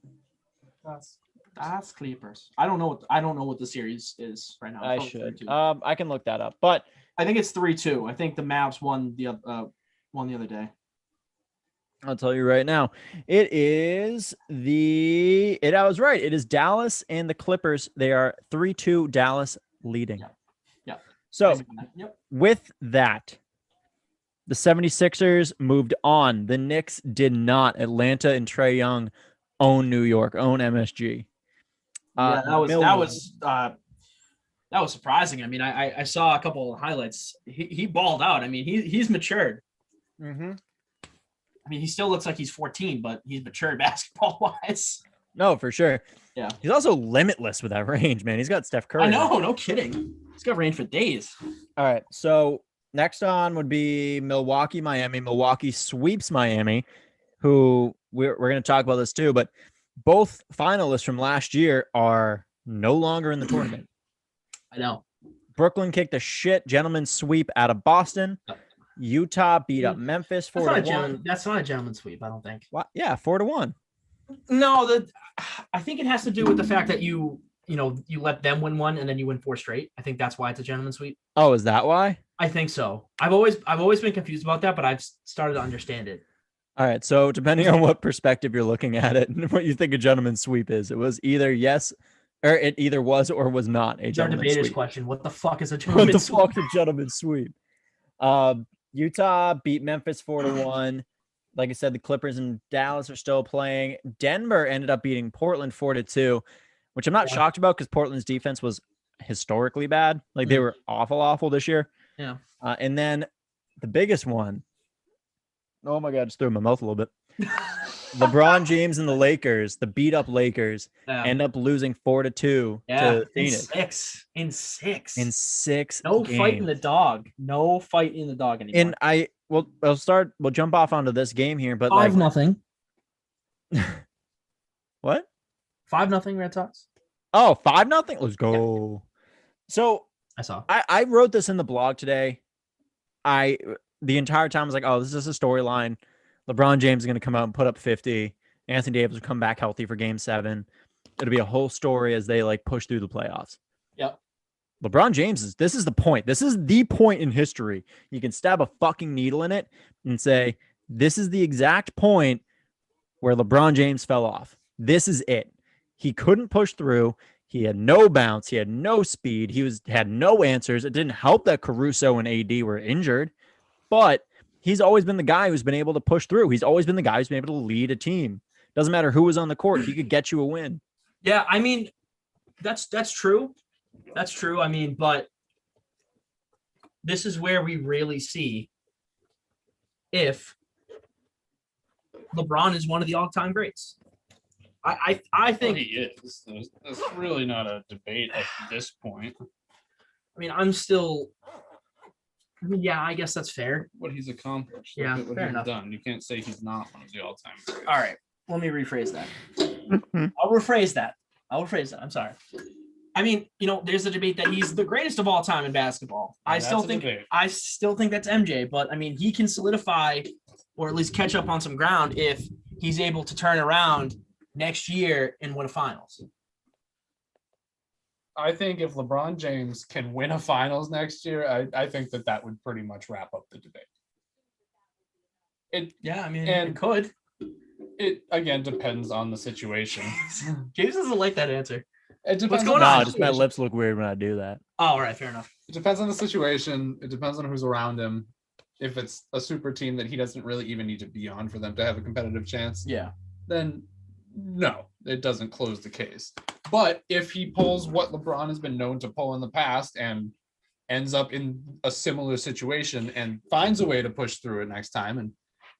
[SPEAKER 1] That's Clippers. I don't know what the series is right now.
[SPEAKER 3] I should. I can look that up, but
[SPEAKER 1] I think it's 3-2. I think the Mavs won the other day.
[SPEAKER 3] I'll tell you right now. I was right. It is Dallas and the Clippers. They are 3-2 Dallas leading.
[SPEAKER 1] Yeah.
[SPEAKER 3] So with that, the 76ers moved on. The Knicks did not. Atlanta and Trae Young own New York, own MSG.
[SPEAKER 1] That was surprising. I mean, I saw a couple of highlights. He balled out. I mean, he's matured.
[SPEAKER 3] Mm-hmm.
[SPEAKER 1] I mean, he still looks like he's 14, but he's matured basketball-wise.
[SPEAKER 3] No, for sure.
[SPEAKER 1] Yeah.
[SPEAKER 3] He's also limitless with that range, man. He's got Steph Curry.
[SPEAKER 1] I know, no kidding. He's got range for days.
[SPEAKER 3] All right, so next on would be Milwaukee, Miami. Milwaukee sweeps Miami, who we're going to talk about this too, but both finalists from last year are no longer in the tournament.
[SPEAKER 1] I know.
[SPEAKER 3] Brooklyn kicked a gentleman sweep out of Boston. Utah beat up Memphis 4-1.
[SPEAKER 1] That's not a gentleman sweep, I don't think.
[SPEAKER 3] What? Yeah, 4-1.
[SPEAKER 1] No, I think it has to do with the fact that you let them win one and then you win 4 straight. I think that's why it's a gentleman sweep.
[SPEAKER 3] Oh, is that why?
[SPEAKER 1] I think so. I've always been confused about that, but I've started to understand it.
[SPEAKER 3] All right, so depending on what perspective you're looking at it and what you think a gentleman sweep is, it was either yes, or it either was or was not a gentleman sweep.
[SPEAKER 1] Debater's question: what the fuck is a gentleman sweep?
[SPEAKER 3] What the fuck is a gentleman sweep? Utah beat Memphis 4-1. Like I said, the Clippers and Dallas are still playing. Denver ended up beating Portland 4-2, which I'm not shocked about because Portland's defense was historically bad. Like they were awful this year.
[SPEAKER 1] Yeah.
[SPEAKER 3] And then the biggest one. Oh my God, just threw in my mouth a little bit. LeBron James and the Lakers, the beat up Lakers, end up losing 4-2 to Phoenix.
[SPEAKER 1] In six.
[SPEAKER 3] No
[SPEAKER 1] games. Fight in the dog. No fight in the dog anymore.
[SPEAKER 3] And we'll jump off onto this game here, but
[SPEAKER 1] 5-0.
[SPEAKER 3] What?
[SPEAKER 1] 5-0 Red Sox.
[SPEAKER 3] Oh, 5-0. Let's go. So
[SPEAKER 1] I saw.
[SPEAKER 3] I wrote this in the blog today. The entire time I was like, oh, this is a storyline. LeBron James is going to come out and put up 50. Anthony Davis will come back healthy for game 7. It'll be a whole story as they push through the playoffs.
[SPEAKER 1] Yep.
[SPEAKER 3] LeBron James this is the point. This is the point in history. You can stab a fucking needle in it and say, this is the exact point where LeBron James fell off. This is it. He couldn't push through. He had no bounce. He had no speed. He had no answers. It didn't help that Caruso and AD were injured, but he's always been the guy who's been able to push through. He's always been the guy who's been able to lead a team. Doesn't matter who was on the court. He could get you a win.
[SPEAKER 1] Yeah, I mean, that's true. That's true. I mean, but this is where we really see if LeBron is one of the all-time greats. I think
[SPEAKER 2] he is. There's really not a debate at this point.
[SPEAKER 1] I mean, yeah, I guess that's fair.
[SPEAKER 2] What he's accomplished.
[SPEAKER 1] Yeah,
[SPEAKER 2] what
[SPEAKER 1] fair
[SPEAKER 2] he's
[SPEAKER 1] enough.
[SPEAKER 2] done. You can't say he's not one of the all-time greats.
[SPEAKER 1] All right, let me rephrase that. I'll rephrase that. I'm sorry. I mean, there's a debate that he's the greatest of all time in basketball. I still think that's MJ, but I mean, he can solidify or at least catch up on some ground if he's able to turn around next year and win a finals.
[SPEAKER 2] I think if LeBron James can win a finals next year, I think that would pretty much wrap up the debate. It
[SPEAKER 1] could.
[SPEAKER 2] It again depends on the situation.
[SPEAKER 1] James doesn't like that answer.
[SPEAKER 2] It depends.
[SPEAKER 1] What's going on?
[SPEAKER 3] Just my lips look weird when I do that.
[SPEAKER 1] Oh, all right, fair enough.
[SPEAKER 2] It depends on the situation. It depends on who's around him. If it's a super team that he doesn't really even need to be on for them to have a competitive chance, then no, it doesn't close the case. But if he pulls what LeBron has been known to pull in the past and ends up in a similar situation and finds a way to push through it next time, and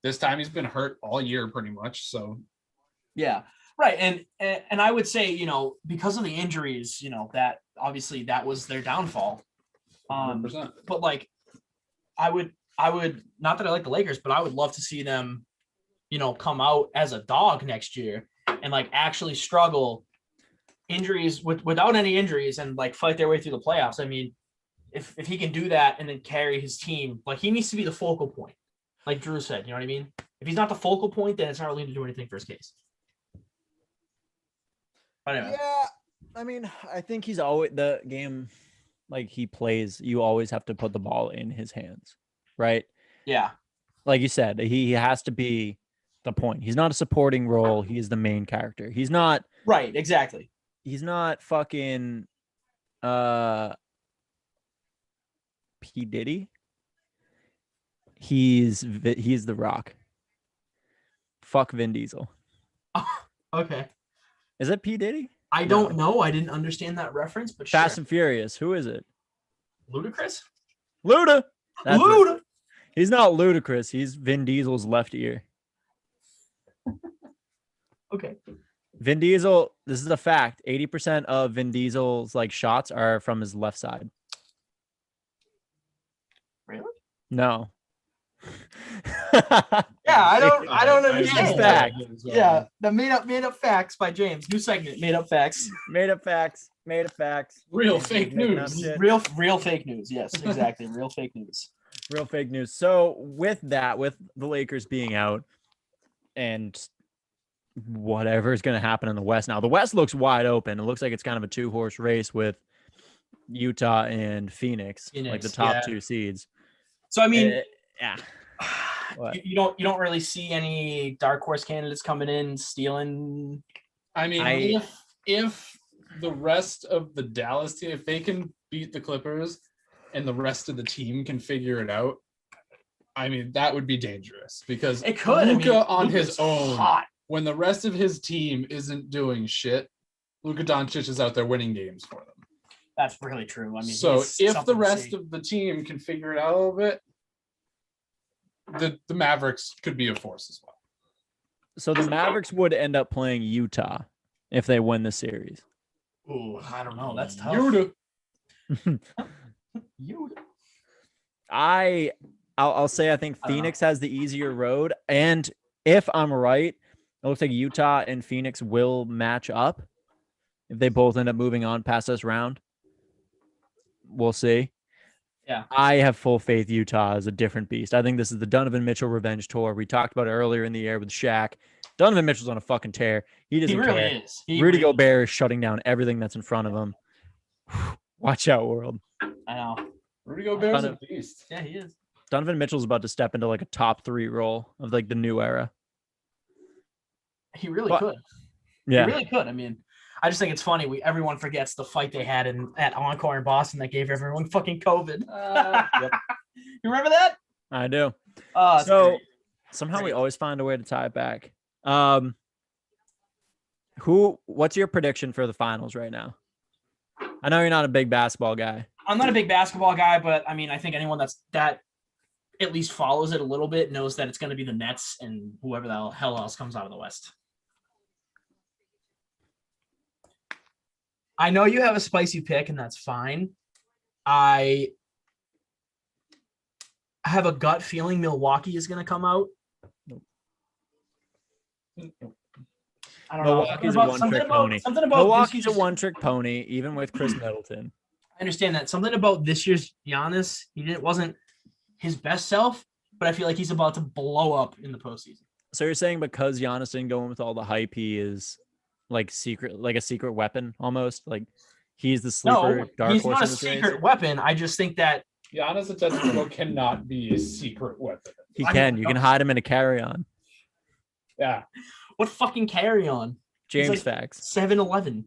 [SPEAKER 2] this time he's been hurt all year pretty much, so
[SPEAKER 1] yeah, right. And I would say, because of the injuries, that obviously that was their downfall.
[SPEAKER 2] 100%.
[SPEAKER 1] But like, I would not that I like the Lakers, but I would love to see them, come out as a dog next year and like actually struggle injuries without any injuries and like fight their way through the playoffs. I mean, if he can do that and then carry his team, like he needs to be the focal point, like Drew said. You know what I mean? If he's not the focal point, then it's not really to do anything for his case. But anyway.
[SPEAKER 3] Yeah, I mean, I think he's always the game like he plays. You always have to put the ball in his hands, right?
[SPEAKER 1] Yeah.
[SPEAKER 3] Like you said, he has to be the point. He's not a supporting role. He is the main character. He's not
[SPEAKER 1] right. Exactly.
[SPEAKER 3] He's not fucking P. Diddy. He's The Rock. Fuck Vin Diesel.
[SPEAKER 1] Okay.
[SPEAKER 3] Is it P. Diddy?
[SPEAKER 1] I don't know. I didn't understand that reference, but
[SPEAKER 3] Fast
[SPEAKER 1] sure.
[SPEAKER 3] and Furious. Who is it?
[SPEAKER 1] Ludacris?
[SPEAKER 3] Luda.
[SPEAKER 1] Luda.
[SPEAKER 3] He's not Ludacris. He's Vin Diesel's left ear.
[SPEAKER 1] Okay.
[SPEAKER 3] Vin Diesel, this is a fact. 80% of Vin Diesel's like shots are from his left side.
[SPEAKER 1] Really?
[SPEAKER 3] No.
[SPEAKER 1] Yeah, I don't understand.
[SPEAKER 3] It's fact.
[SPEAKER 1] Yeah, the made up facts by James. New segment, made up facts.
[SPEAKER 3] Made up facts.
[SPEAKER 2] Real fake news.
[SPEAKER 1] Real fake news. Yes, exactly. Real fake news.
[SPEAKER 3] Real fake news. So with the Lakers being out and whatever is going to happen in the West now, the West looks wide open. It looks like it's kind of a 2-horse race with Utah and Phoenix like the top 2 seeds.
[SPEAKER 1] So I mean,
[SPEAKER 3] yeah.
[SPEAKER 1] You don't really see any dark horse candidates coming in stealing.
[SPEAKER 2] I mean, if the rest of the Dallas team, if they can beat the Clippers and the rest of the team can figure it out, I mean, that would be dangerous because
[SPEAKER 1] it could.
[SPEAKER 2] Luka on his own,
[SPEAKER 1] hot.
[SPEAKER 2] When the rest of his team isn't doing shit, Luka Doncic is out there winning games for them.
[SPEAKER 1] That's really true. I mean,
[SPEAKER 2] so if the rest of the team can figure it out a little bit, the Mavericks could be a force as well.
[SPEAKER 3] So the Mavericks would end up playing Utah if they win the series.
[SPEAKER 1] Ooh, I don't know. That's tough.
[SPEAKER 3] I'll say I think Phoenix has the easier road, and if I'm right, it looks like Utah and Phoenix will match up if they both end up moving on past this round. We'll see.
[SPEAKER 1] Yeah.
[SPEAKER 3] I have full faith Utah is a different beast. I think this is the Donovan Mitchell revenge tour. We talked about it earlier in the year with Shaq. Donovan Mitchell's on a fucking tear. He doesn't
[SPEAKER 1] really
[SPEAKER 3] care.
[SPEAKER 1] Is.
[SPEAKER 3] Rudy Gobert is shutting down everything that's in front of him. Watch out, world.
[SPEAKER 1] I know.
[SPEAKER 2] Rudy Gobert's a beast.
[SPEAKER 1] Yeah, he is.
[SPEAKER 3] Donovan Mitchell's about to step into like a top 3 role of like the new era.
[SPEAKER 1] He really could.
[SPEAKER 3] Yeah.
[SPEAKER 1] He really could. I mean, I just think it's funny. Everyone forgets the fight they had at Encore in Boston that gave everyone fucking COVID.
[SPEAKER 3] Yep.
[SPEAKER 1] You remember that?
[SPEAKER 3] I do.
[SPEAKER 1] So
[SPEAKER 3] great. Somehow we always find a way to tie it back. What's your prediction for the finals right now? I know you're not a big basketball guy.
[SPEAKER 1] I'm not a big basketball guy, but I mean, I think anyone that at least follows it a little bit knows that it's going to be the Nets and whoever the hell else comes out of the West. I know you have a spicy pick, and that's fine. I have a gut feeling Milwaukee is going to come out. I don't
[SPEAKER 3] Milwaukee's
[SPEAKER 1] know.
[SPEAKER 3] a one-trick pony. Milwaukee's a one-trick pony, even with Chris Middleton.
[SPEAKER 1] I understand that. Something about this year's Giannis, wasn't his best self, but I feel like he's about to blow up in the postseason.
[SPEAKER 3] So you're saying because Giannis didn't go in with all the hype, he is like a secret weapon almost? Like he's the sleeper dark
[SPEAKER 1] he's
[SPEAKER 3] horse
[SPEAKER 1] not a
[SPEAKER 3] in this race?
[SPEAKER 1] secret weapon. I just think that
[SPEAKER 2] Giannis Antetokounmpo cannot be a secret weapon.
[SPEAKER 3] He can. You can hide him in a carry-on.
[SPEAKER 2] Yeah.
[SPEAKER 1] What fucking carry-on?
[SPEAKER 3] James facts.
[SPEAKER 1] 7-Eleven.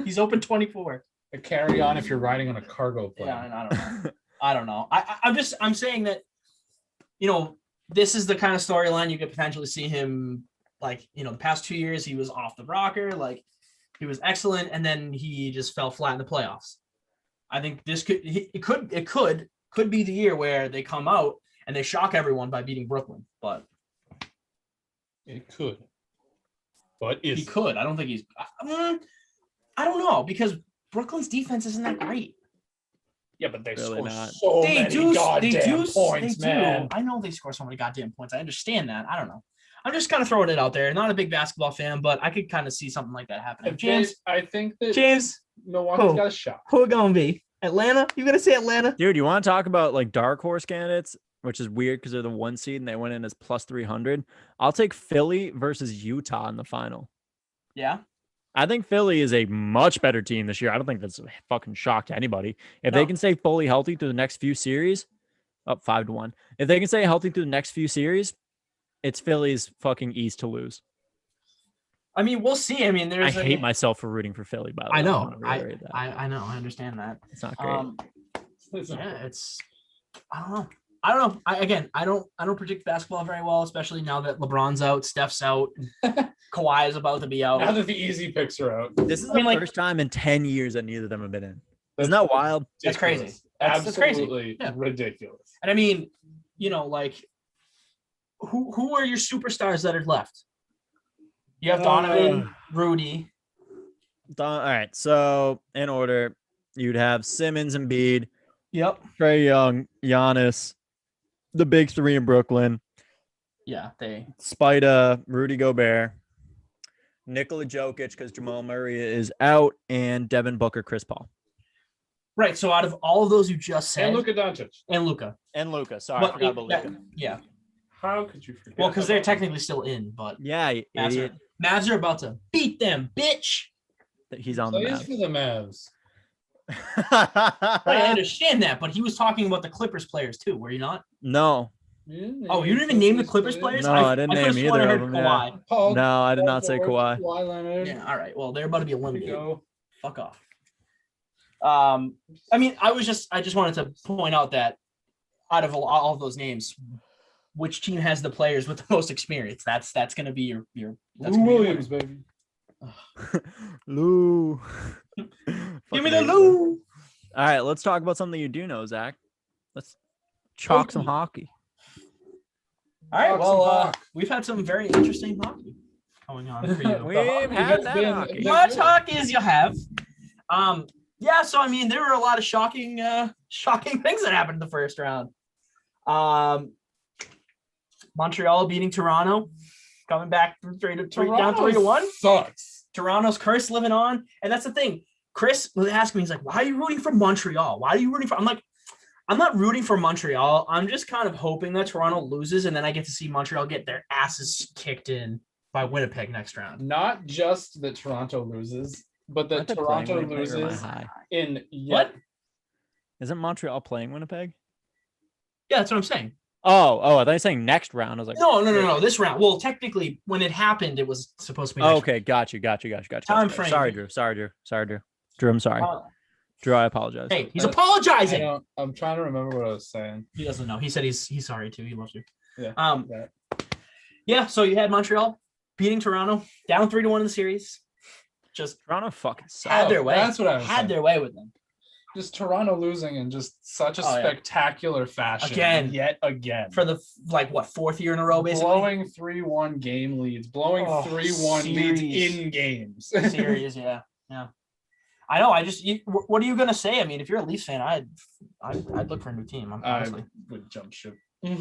[SPEAKER 1] He's open 24.
[SPEAKER 2] A carry-on if you're riding on a cargo plane.
[SPEAKER 1] Yeah, I don't know. I'm saying that, this is the kind of storyline you could potentially see him, like, the past 2 years he was off the rocker, like he was excellent, and then he just fell flat in the playoffs. I think this could be the year where they come out and they shock everyone by beating Brooklyn, but
[SPEAKER 2] it could. But
[SPEAKER 1] he could. I don't think he's. I don't know, because Brooklyn's defense isn't that great.
[SPEAKER 2] Yeah, but they
[SPEAKER 3] Really
[SPEAKER 2] score
[SPEAKER 3] not.
[SPEAKER 2] so many goddamn points,
[SPEAKER 1] they
[SPEAKER 2] man.
[SPEAKER 1] do. I know they score so many goddamn points. I understand that. I don't know. I'm just kind of throwing it out there. Not a big basketball fan, but I could kind of see something like that happening. James,
[SPEAKER 2] I think that
[SPEAKER 1] James,
[SPEAKER 2] Milwaukee's got a shot.
[SPEAKER 1] who it gonna be? Atlanta? You gonna say Atlanta?
[SPEAKER 3] Dude, you want to talk about like dark horse candidates, which is weird because they're the 1 seed and they went in as plus 300. I'll take Philly versus Utah in the final.
[SPEAKER 1] Yeah.
[SPEAKER 3] I think Philly is a much better team this year. I don't think that's a fucking shock to anybody. If they can stay fully healthy through the next few series, up 5-1. If they can stay healthy through the next few series, it's Philly's fucking East to lose.
[SPEAKER 1] I mean, we'll see. I mean,
[SPEAKER 3] I hate myself for rooting for Philly, by the way.
[SPEAKER 1] I know.
[SPEAKER 3] I
[SPEAKER 1] know. I understand that.
[SPEAKER 3] It's not great.
[SPEAKER 1] It's I don't know. I don't know. I don't predict basketball very well, especially now that LeBron's out, Steph's out, Kawhi is about to be out.
[SPEAKER 2] Now that the easy picks are out.
[SPEAKER 3] This is the first time in 10 years that neither of them have been in. Isn't that wild?
[SPEAKER 1] That's crazy.
[SPEAKER 2] Absolutely
[SPEAKER 1] crazy. Yeah.
[SPEAKER 2] Ridiculous.
[SPEAKER 1] And I mean, like, who are your superstars that are left? You have Donovan, Rudy.
[SPEAKER 3] All right. So in order, you'd have Simmons and Embiid.
[SPEAKER 1] Yep.
[SPEAKER 3] Trae Young, Giannis, the big three in Brooklyn.
[SPEAKER 1] Yeah,
[SPEAKER 3] Spida, Rudy Gobert, Nikola Jokic because Jamal Murray is out, and Devin Booker, Chris Paul.
[SPEAKER 1] Right. So out of all of those you just said,
[SPEAKER 2] and Luka Doncic.
[SPEAKER 3] And Luka. Sorry, I forgot about Luka.
[SPEAKER 1] Yeah.
[SPEAKER 2] How could you forget?
[SPEAKER 1] Well, because they're technically still in, but
[SPEAKER 3] yeah,
[SPEAKER 1] Mavs are about to beat them, bitch.
[SPEAKER 3] He's on the Mavs.
[SPEAKER 2] For the Mavs.
[SPEAKER 1] I understand that, but he was talking about the Clippers players too, were you not?
[SPEAKER 3] No.
[SPEAKER 1] Oh, you didn't even name the Clippers players?
[SPEAKER 3] No, I didn't name either of them.
[SPEAKER 1] Yeah.
[SPEAKER 3] No, I did not say Kawhi.
[SPEAKER 1] Yeah, all right. Well, they're about to be eliminated. Fuck off. I mean, I just wanted to point out that out of all of those names, which team has the players with the most experience? That's going to be your
[SPEAKER 2] Lou Williams, baby.
[SPEAKER 3] Lou.
[SPEAKER 1] Give me the Lou.
[SPEAKER 3] All right, let's talk about something you do know, Zach. Let's chalk some hockey.
[SPEAKER 1] All right, well, we've had some very interesting hockey going on for you.
[SPEAKER 3] We've had that hockey.
[SPEAKER 1] Much hockey as you have. Yeah, so I mean, there were a lot of shocking things that happened in the first round. Montreal beating Toronto, coming back down 3-1.
[SPEAKER 2] Sucks.
[SPEAKER 1] Toronto's curse living on, and that's the thing. Chris was asking me, he's like, "Why are you rooting for Montreal? Why are you rooting for?" I'm like, "I'm not rooting for Montreal. I'm just kind of hoping that Toronto loses, and then I get to see Montreal get their asses kicked in by Winnipeg next round."
[SPEAKER 2] Not just that Toronto loses, but that Toronto loses in
[SPEAKER 1] what?
[SPEAKER 3] Isn't Montreal playing Winnipeg?
[SPEAKER 1] Yeah, that's what I'm saying.
[SPEAKER 3] Oh, I thought you were saying next round. I was like,
[SPEAKER 1] no, this round. Well, technically, when it happened, it was supposed to be.
[SPEAKER 3] Okay, got you.
[SPEAKER 1] Time frame.
[SPEAKER 3] Sorry, Drew. Drew, I'm sorry. Drew, I apologize.
[SPEAKER 1] Hey, he's apologizing.
[SPEAKER 2] I'm trying to remember what I was saying.
[SPEAKER 1] He doesn't know. He said he's sorry too. He loves you.
[SPEAKER 2] Yeah.
[SPEAKER 1] Yeah. So you had Montreal beating Toronto down 3-1 in the series. Just
[SPEAKER 3] Toronto fucking
[SPEAKER 1] had their way.
[SPEAKER 2] That's what I was saying.
[SPEAKER 1] Their way with them.
[SPEAKER 2] Just Toronto losing in just such a spectacular fashion. Yet again.
[SPEAKER 1] For the fourth year in a row, basically.
[SPEAKER 2] Blowing 3-1 game leads. Blowing 3-1 leads in games.
[SPEAKER 1] Series, yeah. I know. What are you gonna say? I mean, if you're a Leafs fan, I'd look for a new team. Honestly,
[SPEAKER 2] I would jump ship.
[SPEAKER 1] Well,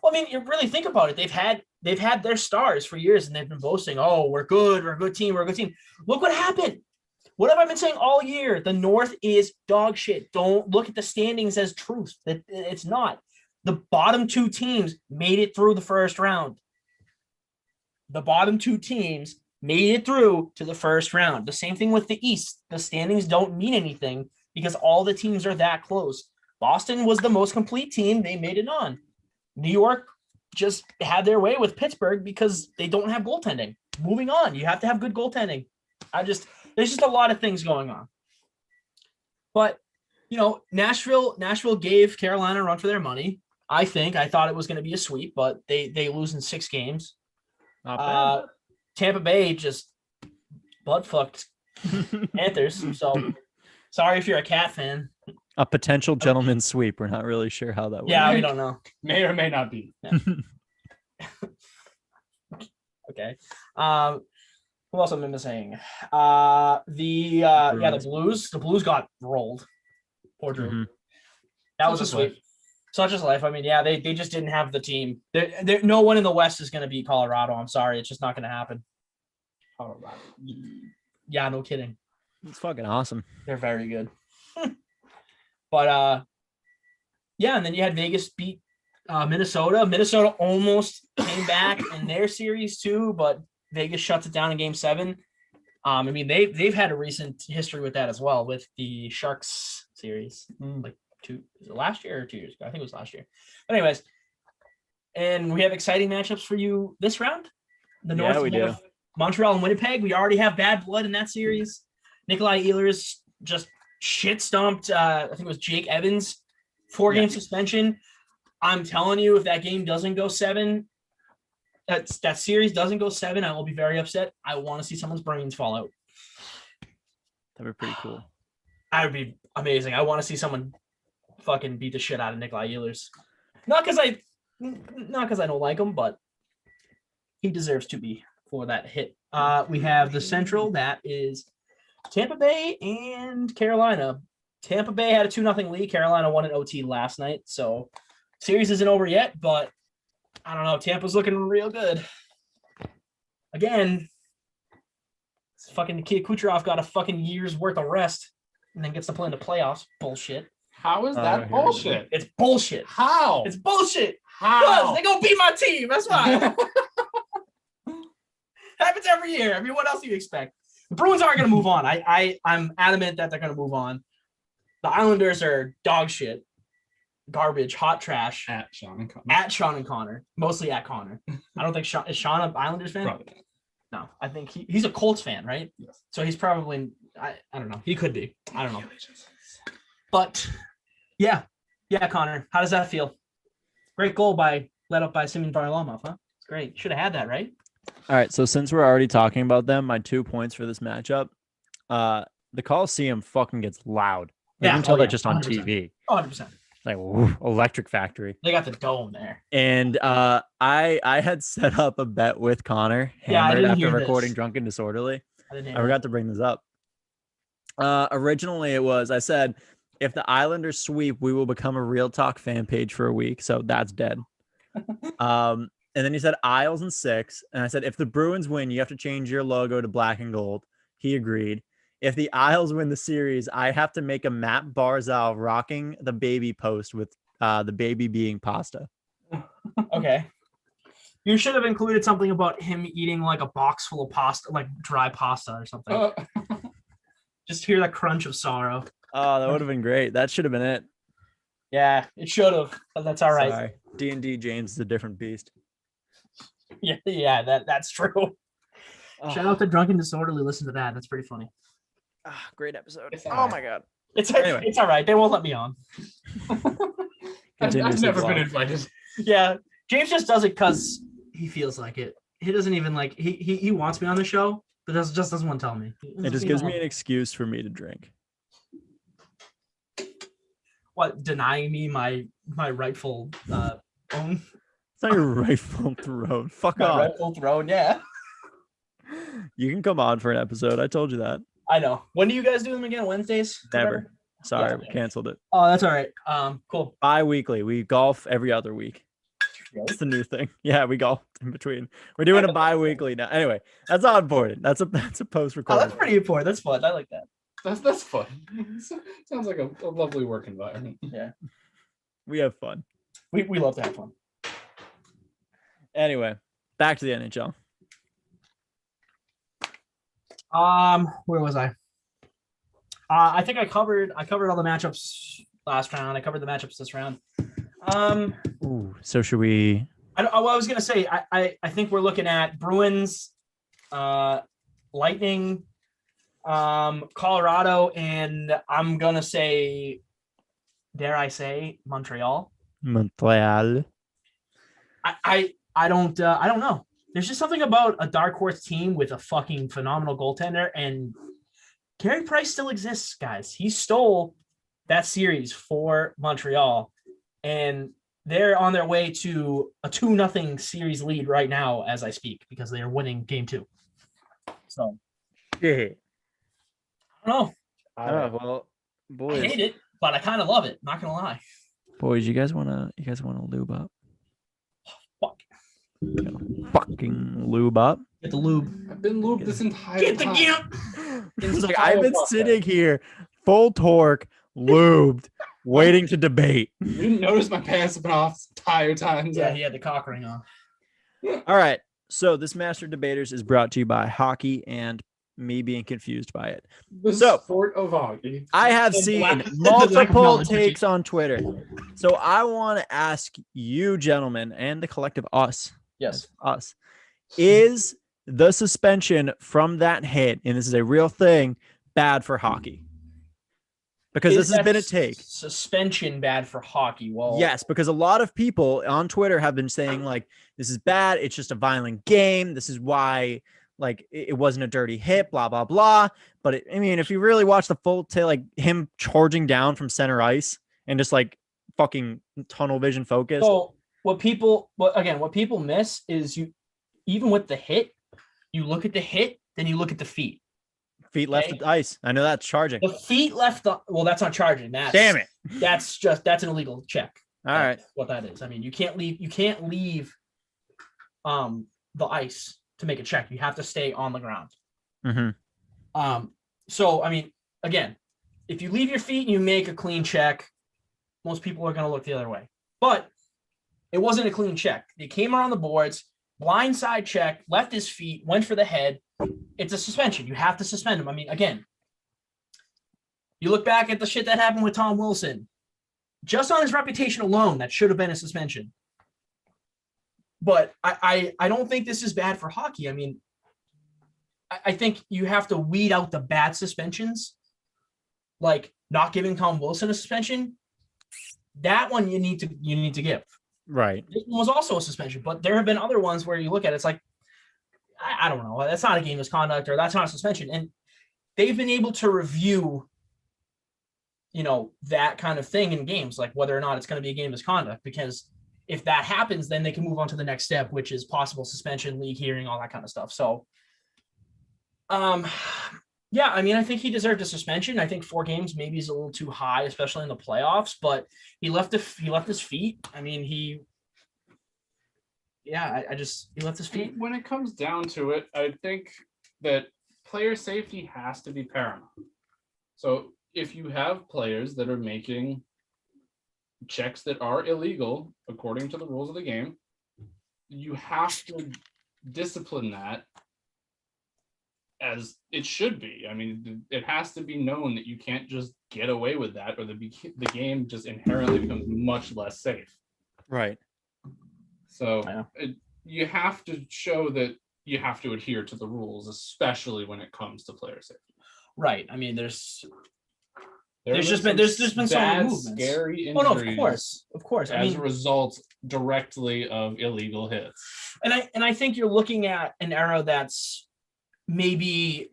[SPEAKER 1] I mean, you really think about it. They've had their stars for years, and they've been boasting, "Oh, we're good. We're a good team. We're a good team." Look what happened. What have I been saying all year? The North is dog shit. Don't look at the standings as truth. It's not. The bottom two teams made it through the first round. The bottom two teams made it through to the first round. The same thing with the East. The standings don't mean anything because all the teams are that close. Boston was the most complete team. They made it on. New York just had their way with Pittsburgh because they don't have goaltending. Moving on. You have to have good goaltending. There's just a lot of things going on. But, Nashville gave Carolina a run for their money. I thought it was going to be a sweep, but they lose in 6 games.
[SPEAKER 3] Not bad.
[SPEAKER 1] Tampa Bay just butt fucked Panthers. So sorry if you're a Cat fan.
[SPEAKER 3] A potential gentleman's sweep. We're not really sure how that works.
[SPEAKER 1] Yeah, we don't know.
[SPEAKER 2] May or may not be.
[SPEAKER 1] Yeah. Okay. Who else am I missing? The Blues. The Blues got rolled. Poor Drew.
[SPEAKER 3] Mhm.
[SPEAKER 1] That was a sweep. Such is life. I mean, yeah, they just didn't have the team. No one in the West is going to beat Colorado. I'm sorry. It's just not going to happen. Colorado. Yeah, no kidding.
[SPEAKER 3] It's fucking awesome.
[SPEAKER 1] They're very good. But, yeah, and then you had Vegas beat Minnesota. Minnesota almost came back in their series too, but Vegas shuts it down in Game 7. I mean, they've had a recent history with that as well, with the Sharks series. Like last year or 2 years ago? I think it was last year. But anyways, and we have exciting matchups for you this round. The North,
[SPEAKER 3] we do.
[SPEAKER 1] Montreal and Winnipeg. We already have bad blood in that series. Nikolai Ehlers just shit stomped. I think it was Jake Evans, 4-game suspension. I'm telling you, if that game doesn't go 7, that series doesn't go 7, I will be very upset. I want to see someone's brains fall out.
[SPEAKER 3] That'd be pretty cool.
[SPEAKER 1] That would be amazing. I want to see someone fucking beat the shit out of Nikolai Ehlers. Not because I don't like him, but he deserves to be for that hit. We have the Central. That is Tampa Bay and Carolina. Tampa Bay had a 2-0 lead. Carolina won an OT last night, so series isn't over yet, but I don't know. Tampa's looking real good. Again, fucking Nikita Kucherov got a fucking year's worth of rest and then gets to play in the playoffs. Bullshit.
[SPEAKER 2] How is that bullshit?
[SPEAKER 1] It's bullshit.
[SPEAKER 2] How?
[SPEAKER 1] It's bullshit.
[SPEAKER 2] How?
[SPEAKER 1] Because they gonna beat my team. That's why. Happens every year. I mean, what else do you expect? The Bruins aren't gonna move on. I'm adamant that they're gonna move on. The Islanders are dog shit. Garbage, hot trash.
[SPEAKER 2] At Sean and Connor.
[SPEAKER 1] At Sean and Connor. Mostly at Connor. I don't think Sean is Sean an Islanders fan?
[SPEAKER 2] Probably.
[SPEAKER 1] No, I think he's a Colts fan, right?
[SPEAKER 2] Yes.
[SPEAKER 1] So he's probably I don't know. He could be. I don't know. But yeah, Connor. How does that feel? Great goal led up by Semyon Varlamov, huh? It's great. Should have had that, right?
[SPEAKER 3] All right, so since we're already talking about them, my 2 points for this matchup, the Coliseum fucking gets loud. You can tell that just on
[SPEAKER 1] 100%.
[SPEAKER 3] TV.
[SPEAKER 1] 100%.
[SPEAKER 3] Like woo, electric factory.
[SPEAKER 1] They got the dome there.
[SPEAKER 3] And I had set up a bet with Connor, hammered after recording Drunk and Disorderly. I forgot to bring this up. Originally it was, I said, if the Islanders sweep, we will become a Real Talk fan page for a week. So that's dead. And then he said Isles and 6. And I said, if the Bruins win, you have to change your logo to black and gold. He agreed. If the Isles win the series, I have to make a Matt Barzal rocking the baby post with the baby being pasta.
[SPEAKER 1] Okay. You should have included something about him eating like a box full of pasta, like dry pasta or something. Just hear the crunch of sorrow.
[SPEAKER 3] Oh, that would have been great. That should have been it.
[SPEAKER 1] Yeah, it should have, but that's all right.
[SPEAKER 3] Sorry. D&D James is a different beast.
[SPEAKER 1] Yeah, that's true. Shout out to Drunk and Disorderly. Listen to that. That's pretty funny.
[SPEAKER 3] Great episode.
[SPEAKER 2] Oh
[SPEAKER 3] my god.
[SPEAKER 1] It's all right. They won't let me on.
[SPEAKER 2] I've never been invited.
[SPEAKER 1] Yeah, James just does it because he feels like it. He doesn't even like he wants me on the show, but just doesn't want to tell me.
[SPEAKER 3] It just gives me an excuse for me to drink.
[SPEAKER 1] What, denying me my rightful own?
[SPEAKER 3] It's not your rightful throne. Fuck
[SPEAKER 1] My
[SPEAKER 3] off.
[SPEAKER 1] rightful throne, yeah.
[SPEAKER 3] You can come on for an episode. I told you that.
[SPEAKER 1] I know. When do you guys do them again? Wednesdays?
[SPEAKER 3] Never. Sorry,
[SPEAKER 1] Yeah.
[SPEAKER 3] we canceled it.
[SPEAKER 1] Oh, that's all right. Cool.
[SPEAKER 3] Bi-weekly. We golf every other week. It's the new thing. Yeah, we golf in between. We're doing a bi-weekly now. Anyway, that's not important. That's a post
[SPEAKER 1] Oh,
[SPEAKER 3] recording.
[SPEAKER 1] that's pretty important. That's fun. I like that.
[SPEAKER 2] That's fun. Sounds like a lovely work environment.
[SPEAKER 1] Yeah.
[SPEAKER 3] We have fun.
[SPEAKER 1] We love to have fun.
[SPEAKER 3] Anyway, back to the NHL.
[SPEAKER 1] Where was I? I think I covered all the matchups last round. I covered the matchups this round.
[SPEAKER 3] Ooh, so should we?
[SPEAKER 1] I was gonna say I think we're looking at Bruins, Lightning, Colorado, and I'm gonna say, dare I say, Montreal.
[SPEAKER 3] Montreal.
[SPEAKER 1] I don't know. There's just something about a dark horse team with a fucking phenomenal goaltender, and Carey Price still exists, guys. He stole that series for Montreal, and they're on their way to a 2-0 series lead right now as I speak because they are winning game 2. So
[SPEAKER 3] Yeah.
[SPEAKER 1] I don't know.
[SPEAKER 3] Oh, well,
[SPEAKER 1] I
[SPEAKER 3] boys,
[SPEAKER 1] hate it, but I kind of love it. Not gonna lie.
[SPEAKER 3] boys, you guys wanna lube up?
[SPEAKER 1] Fuck.
[SPEAKER 3] Fucking lube up.
[SPEAKER 1] Get the lube.
[SPEAKER 2] I've been lubed this entire
[SPEAKER 1] Get the
[SPEAKER 2] time.
[SPEAKER 1] gear.
[SPEAKER 3] It's like I've been sitting here full torque, lubed, waiting to debate.
[SPEAKER 2] You didn't notice my pants have been off this entire time.
[SPEAKER 1] Yeah, he had the cock ring on.
[SPEAKER 3] All right. So this Master Debaters is brought to you by hockey and me being confused by it.
[SPEAKER 2] The
[SPEAKER 3] So-
[SPEAKER 2] sport of hockey.
[SPEAKER 3] I have
[SPEAKER 1] The
[SPEAKER 3] seen
[SPEAKER 1] lack of
[SPEAKER 3] multiple
[SPEAKER 1] knowledge.
[SPEAKER 3] takes on Twitter. So I want to ask you, gentlemen, and the collective us,
[SPEAKER 1] Yes.
[SPEAKER 3] is the suspension from that hit, and this is a real thing, bad for hockey? Because
[SPEAKER 1] Is
[SPEAKER 3] this has been a
[SPEAKER 1] that
[SPEAKER 3] take.
[SPEAKER 1] Suspension bad for hockey. Well,
[SPEAKER 3] Yes, because a lot of people on Twitter have been saying like this is bad. It's just a violent game. This is why like it wasn't a dirty hit. Blah blah blah. But I mean, if you really watch the full tail, like him charging down from center ice and just like fucking tunnel vision focus.
[SPEAKER 1] So what people miss is you, even with the hit, you look at the hit, then you look at the feet.
[SPEAKER 3] Feet left
[SPEAKER 1] okay.
[SPEAKER 3] the ice. I know that's charging.
[SPEAKER 1] The feet left the. Well, that's not charging. That's
[SPEAKER 3] Damn it.
[SPEAKER 1] That's an illegal check.
[SPEAKER 3] All right.
[SPEAKER 1] That's what that is. I mean, you can't leave the ice to make a check. You have to stay on the ground.
[SPEAKER 3] Mm-hmm.
[SPEAKER 1] So I mean, again, if you leave your feet and you make a clean check, most people are going to look the other way. But it wasn't a clean check. They came around the boards, blindside check, left his feet, went for the head. It's a suspension. You have to suspend him. I mean, again, you look back at the shit that happened with Tom Wilson. Just on his reputation alone, that should have been a suspension. But I don't think this is bad for hockey. I mean, I think you have to weed out the bad suspensions, like not giving Tom Wilson a suspension. That one you need to give.
[SPEAKER 3] Right.
[SPEAKER 1] It was also a suspension, but there have been other ones where you look at it, it's like, I don't know, that's not a game misconduct or that's not a suspension. And they've been able to review, that kind of thing in games, like whether or not it's going to be a game misconduct, because if that happens, then they can move on to the next step, which is possible suspension, league hearing, all that kind of stuff. So, yeah, I mean, I think he deserved a suspension. I think 4 games maybe is a little too high, especially in the playoffs, but he left his feet. I mean, he left his feet.
[SPEAKER 2] When it comes down to it, I think that player safety has to be paramount. So if you have players that are making checks that are illegal according to the rules of the game, you have to discipline that as it should be. I mean, it has to be known that you can't just get away with that, or the game just inherently becomes much less safe.
[SPEAKER 3] Right.
[SPEAKER 2] So you have to show that you have to adhere to the rules, especially when it comes to player safety.
[SPEAKER 1] Right. I mean, there's
[SPEAKER 2] There's
[SPEAKER 1] just been so many movements.
[SPEAKER 2] Scary injuries.
[SPEAKER 1] Oh no, of course. I
[SPEAKER 2] As
[SPEAKER 1] mean,
[SPEAKER 2] a result directly of illegal hits.
[SPEAKER 1] And I think you're looking at an era that's maybe,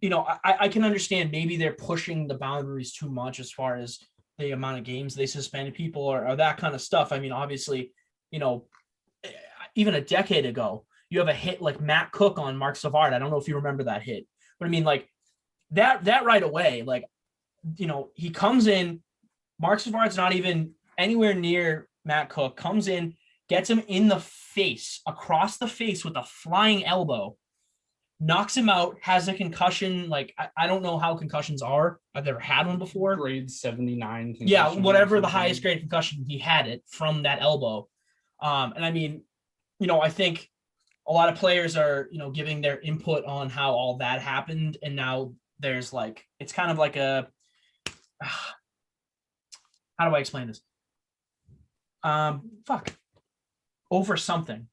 [SPEAKER 1] I can understand maybe they're pushing the boundaries too much as far as the amount of games they suspend people or that kind of stuff. I mean, obviously, even a decade ago, you have a hit like Matt Cook on Mark Savard. I don't know if you remember that hit, but I mean, like that right away, like, he comes in, Mark Savard's not even anywhere near Matt Cook, comes in, gets him in the face, across the face with a flying elbow, knocks him out, has a concussion. Like, I don't know how concussions are. I've never had one before.
[SPEAKER 2] Grade 79 concussion.
[SPEAKER 1] Yeah, whatever the highest grade concussion, he had it from that elbow. And I mean, I think a lot of players are, giving their input on how all that happened. And now there's like, it's kind of like a, how do I explain this? Over something.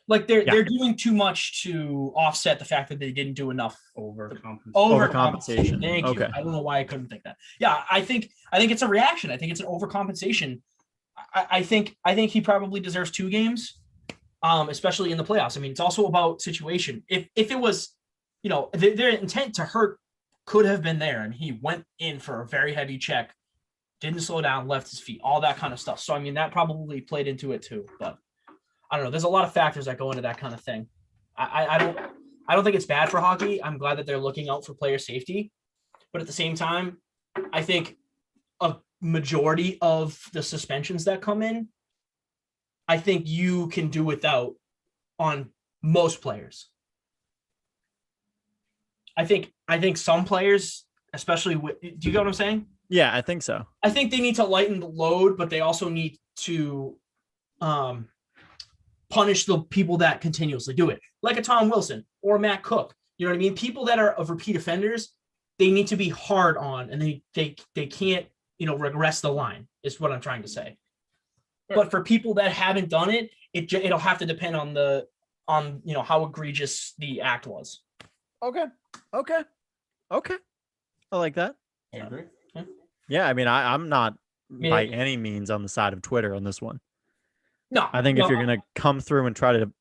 [SPEAKER 1] Like they're doing too much to offset the fact that they didn't do enough. Overcompensation. Thank you.
[SPEAKER 3] Okay.
[SPEAKER 1] I don't know why I couldn't think that. Yeah, I think it's a reaction. I think it's an overcompensation. I think he probably deserves 2 games, especially in the playoffs. I mean, it's also about situation. If it was, their intent to hurt could have been there, and he went in for a very heavy check, didn't slow down, left his feet, all that kind of stuff. So I mean, that probably played into it too. But I don't know. There's a lot of factors that go into that kind of thing. I don't think it's bad for hockey. I'm glad that they're looking out for player safety, but at the same time, I think a majority of the suspensions that come in, I think you can do without on most players. I think some players, especially do you get what I'm saying?
[SPEAKER 3] Yeah, I think so.
[SPEAKER 1] I think they need to lighten the load, but they also need to punish the people that continuously do it, like a Tom Wilson or Matt Cook. You know what I mean? People that are of repeat offenders, they need to be hard on, and they can't, regress the line, is what I'm trying to say. But for people that haven't done it, it'll have to depend on how egregious the act was.
[SPEAKER 3] Okay. I like that.
[SPEAKER 2] I agree.
[SPEAKER 3] Yeah, I mean, I'm not by any means on the side of Twitter on this one.
[SPEAKER 1] No,
[SPEAKER 3] I think if you're gonna come through and try to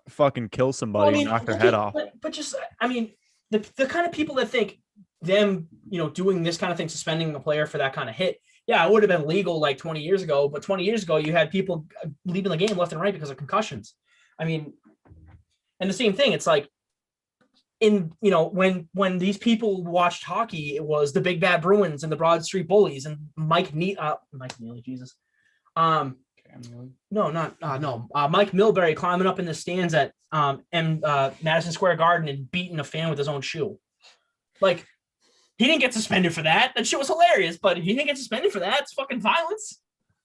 [SPEAKER 3] fucking kill somebody and knock their head off,
[SPEAKER 1] but just I mean, the kind of people that think them, doing this kind of thing, suspending a player for that kind of hit, yeah, it would have been legal like 20 years ago. But 20 years ago, you had people leaving the game left and right because of concussions. I mean, and the same thing. It's like when these people watched hockey, it was the Big Bad Bruins and the Broad Street Bullies and Mike Neely, Jesus. Mike Milbury climbing up in the stands at Madison Square Garden and beating a fan with his own shoe. Like, he didn't get suspended for that. That shit was hilarious, but he didn't get suspended for that. It's fucking violence.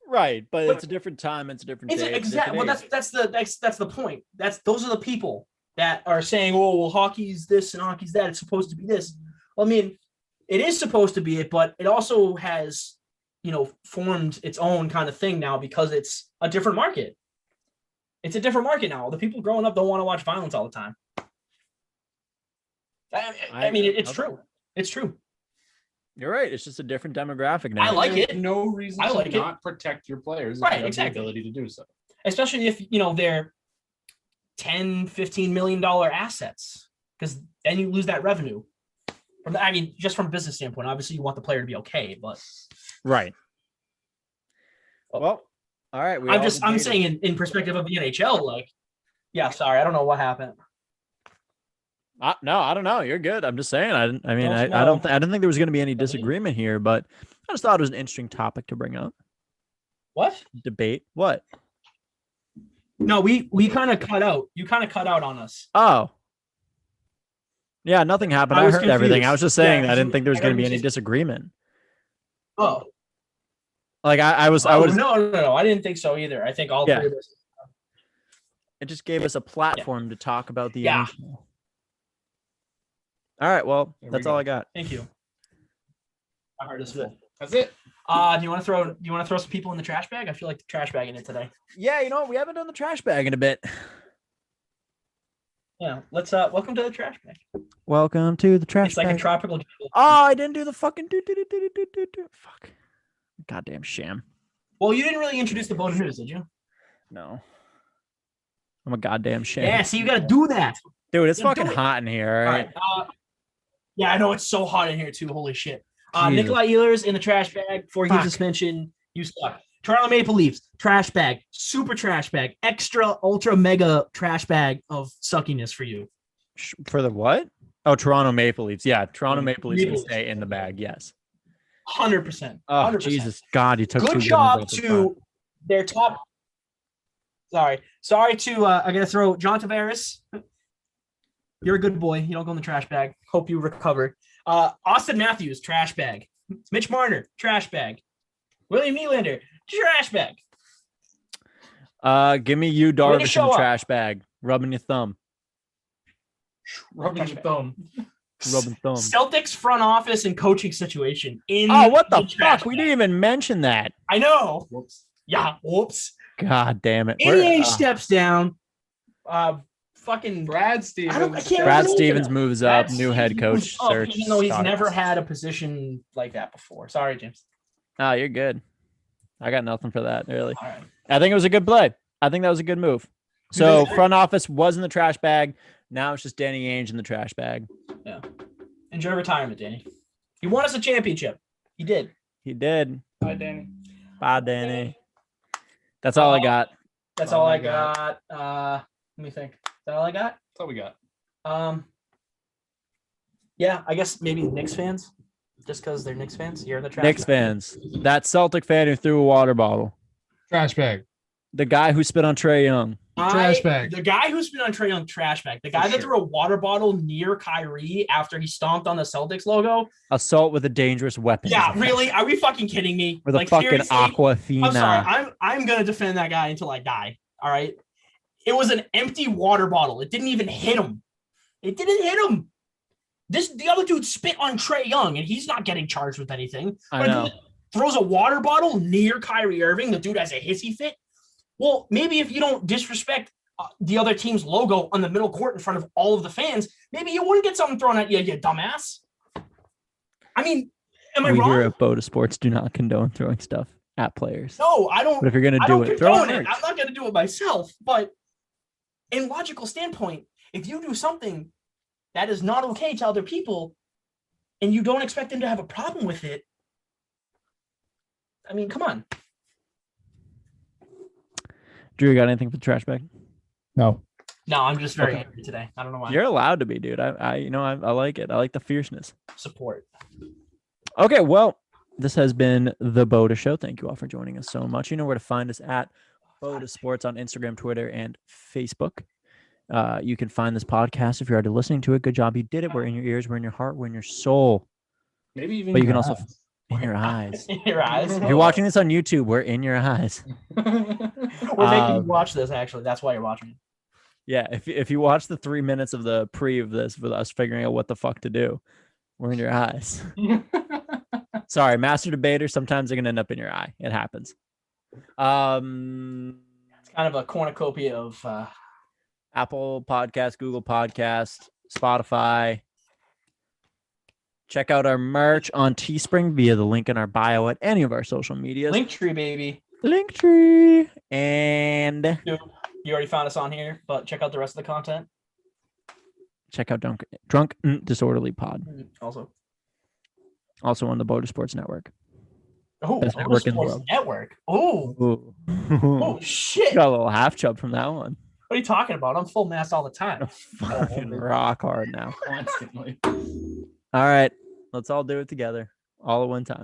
[SPEAKER 3] Right, but it's a different time. It's a different day.
[SPEAKER 1] Exactly. Well, that's the point. Those are the people that are saying, "Oh, well, hockey's this and hockey's that. It's supposed to be this." Well, I mean, it is supposed to be it, but it also has, formed its own kind of thing now because it's a different market. It's a different market now. The people growing up don't want to watch violence all the time. I mean, it's true. It's true.
[SPEAKER 3] You're right. It's just a different demographic now.
[SPEAKER 1] I like it.
[SPEAKER 2] No reason to not protect your players if you have the ability to do so. Especially
[SPEAKER 1] if, they're $10-15 million assets, because then you lose that revenue. Just from a business standpoint, obviously you want the player to be okay, but
[SPEAKER 3] right. Well, all right.
[SPEAKER 1] I'm saying in perspective of the NHL, sorry, I don't know what happened.
[SPEAKER 3] No, I don't know. You're good. I'm just saying. I don't think there was going to be any disagreement here, but I just thought it was an interesting topic to bring up.
[SPEAKER 1] What?
[SPEAKER 3] Debate? What?
[SPEAKER 1] No, we kind of cut out. You kind of cut out on us.
[SPEAKER 3] Oh. Yeah, nothing happened. I heard confused. Everything. I was just saying I didn't think there was going to be any disagreement.
[SPEAKER 1] Oh.
[SPEAKER 3] Like I was.
[SPEAKER 1] No. I didn't think so either. I think all three of us.
[SPEAKER 3] It just gave us a platform to talk about the NHL. All right. Well, that's all I got.
[SPEAKER 1] Thank you. I heard this.
[SPEAKER 2] That's it.
[SPEAKER 1] Do you want to throw some people in the trash bag? I feel like the trash bag in it today.
[SPEAKER 3] Yeah, we haven't done the trash bag in a bit.
[SPEAKER 1] Yeah, let's welcome to the trash bag.
[SPEAKER 3] Welcome to the trash bag.
[SPEAKER 1] It's like a tropical.
[SPEAKER 3] Oh, I didn't do the fucking fuck. Goddamn sham.
[SPEAKER 1] Well, you didn't really introduce the BOTA News, did you?
[SPEAKER 3] No. I'm a goddamn sham.
[SPEAKER 1] Yeah, see, you got to do that.
[SPEAKER 3] Dude, it's fucking hot in here, all right?
[SPEAKER 1] Yeah, I know it's so hot in here too. Holy shit. Nikolai Ehlers in the trash bag before he suspension. You suck. Toronto Maple Leafs, trash bag, super trash bag, extra, ultra, mega trash bag of suckiness for you.
[SPEAKER 3] For the what? Oh, Toronto Maple Leafs. Yeah, Toronto Maple Leafs can stay in the bag. Yes.
[SPEAKER 1] 100%.
[SPEAKER 3] Oh, Jesus. God, you took
[SPEAKER 1] good job to their top. Sorry to, I'm going to throw John Tavares. You're a good boy. You don't go in the trash bag. Hope you recover. Austin Matthews, trash bag. Mitch Marner, trash bag. William Nylander, trash bag.
[SPEAKER 3] Give me you, Darvish, in the trash bag. Rubbing your thumb.
[SPEAKER 2] Rubbing your thumb.
[SPEAKER 3] Rubbing thumb.
[SPEAKER 1] Celtics front office and coaching situation.
[SPEAKER 3] What the fuck? We didn't even mention that.
[SPEAKER 1] I know.
[SPEAKER 2] Whoops.
[SPEAKER 1] Yeah, whoops.
[SPEAKER 3] God damn it.
[SPEAKER 1] NEH steps down. Fucking
[SPEAKER 2] Brad Stevens.
[SPEAKER 3] Brad Stevens moves up. New head coach search.
[SPEAKER 1] Even though he's never had a position like that before. Sorry, James.
[SPEAKER 3] Oh, you're good. I got nothing for that, really.
[SPEAKER 1] All right.
[SPEAKER 3] I think it was a good play. I think that was a good move. So front office was in the trash bag. Now it's just Danny Ainge in the trash bag.
[SPEAKER 1] Yeah. Enjoy retirement, Danny. He won us a championship. He did.
[SPEAKER 3] He did.
[SPEAKER 2] Bye, Danny.
[SPEAKER 3] Bye, Danny. That's all I got.
[SPEAKER 1] That's all I got. Let me think. Is that all I got?
[SPEAKER 2] That's all we got.
[SPEAKER 1] Yeah, I guess maybe Knicks fans, just because they're Knicks fans. You're the trash
[SPEAKER 3] Knicks
[SPEAKER 1] bag.
[SPEAKER 3] fans. That Celtic fan who threw a water bottle.
[SPEAKER 2] Trash bag.
[SPEAKER 3] The guy who spit on Trae Young.
[SPEAKER 2] Trash bag.
[SPEAKER 1] The guy who's been on Trae Young, trash bag. The guy
[SPEAKER 2] For
[SPEAKER 1] that
[SPEAKER 2] sure.
[SPEAKER 1] threw a water bottle near Kyrie after he stomped on the Celtics logo.
[SPEAKER 3] Assault with a dangerous weapon.
[SPEAKER 1] Yeah, really? Are we fucking kidding me?
[SPEAKER 3] With a fucking
[SPEAKER 1] seriously?
[SPEAKER 3] Aquafina.
[SPEAKER 1] I'm sorry. I'm gonna defend that guy until I die. All right. It was an empty water bottle. It didn't even hit him. It didn't hit him. The other dude spit on Trae Young, and he's not getting charged with anything.
[SPEAKER 3] I know.
[SPEAKER 1] Throws a water bottle near Kyrie Irving. The dude has a hissy fit. Well, maybe if you don't disrespect the other team's logo on the middle court in front of all of the fans, maybe you wouldn't get something thrown at you, you dumbass. I mean, am I
[SPEAKER 3] We
[SPEAKER 1] wrong?
[SPEAKER 3] here at BOTA Sports do not condone throwing stuff at players.
[SPEAKER 1] No, I don't.
[SPEAKER 3] But if you're gonna
[SPEAKER 1] I
[SPEAKER 3] do
[SPEAKER 1] don't
[SPEAKER 3] it, throw
[SPEAKER 1] condone
[SPEAKER 3] it.
[SPEAKER 1] it. I'm not going to do it myself. But in logical standpoint, if you do something that is not okay to other people and you don't expect them to have a problem with it, I mean, come on.
[SPEAKER 3] Drew, you got anything for the trash bag?
[SPEAKER 2] No.
[SPEAKER 1] No, I'm just very
[SPEAKER 3] Okay.
[SPEAKER 1] angry today. I don't know why.
[SPEAKER 3] You're allowed to be, dude. I like it. I like the fierceness.
[SPEAKER 1] Support.
[SPEAKER 3] Okay, well, this has been the BOTA Show. Thank you all for joining us so much. You know where to find us at BOTA Sports on Instagram, Twitter, and Facebook. You can find this podcast if you're already listening to it. Good job. You did it. We're in your ears. We're in your heart. We're in your soul.
[SPEAKER 2] Maybe even.
[SPEAKER 3] But you can also in your eyes.
[SPEAKER 1] In your eyes.
[SPEAKER 3] If you're watching this on YouTube, we're in your eyes.
[SPEAKER 1] We're making you watch this, actually. That's why you're watching it.
[SPEAKER 3] Yeah, if you watch the 3 minutes of the pre of this with us figuring out what the fuck to do, we're in your eyes. Sorry, master debater. Sometimes they're gonna end up in your eye. It happens.
[SPEAKER 1] It's kind of a cornucopia of
[SPEAKER 3] Apple Podcast, Google Podcast, Spotify. Check out our merch on Teespring via the link in our bio at any of our social medias.
[SPEAKER 1] Linktree, baby.
[SPEAKER 3] Linktree. And
[SPEAKER 1] Dude, you already found us on here, but check out the rest of the content.
[SPEAKER 3] check out Drunk Disorderly Pod.
[SPEAKER 1] Also
[SPEAKER 3] Also on the BOTA Sports Network.
[SPEAKER 1] Oh,
[SPEAKER 3] Best network in the
[SPEAKER 1] Sports
[SPEAKER 3] world.
[SPEAKER 1] Network. Oh,
[SPEAKER 3] Ooh.
[SPEAKER 1] oh shit.
[SPEAKER 3] Got a little half chub from that one.
[SPEAKER 1] What are you talking about? I'm full mast all the time.
[SPEAKER 3] Fucking rock hard now.
[SPEAKER 2] Constantly.
[SPEAKER 3] All right. Let's all do it together. All at one time.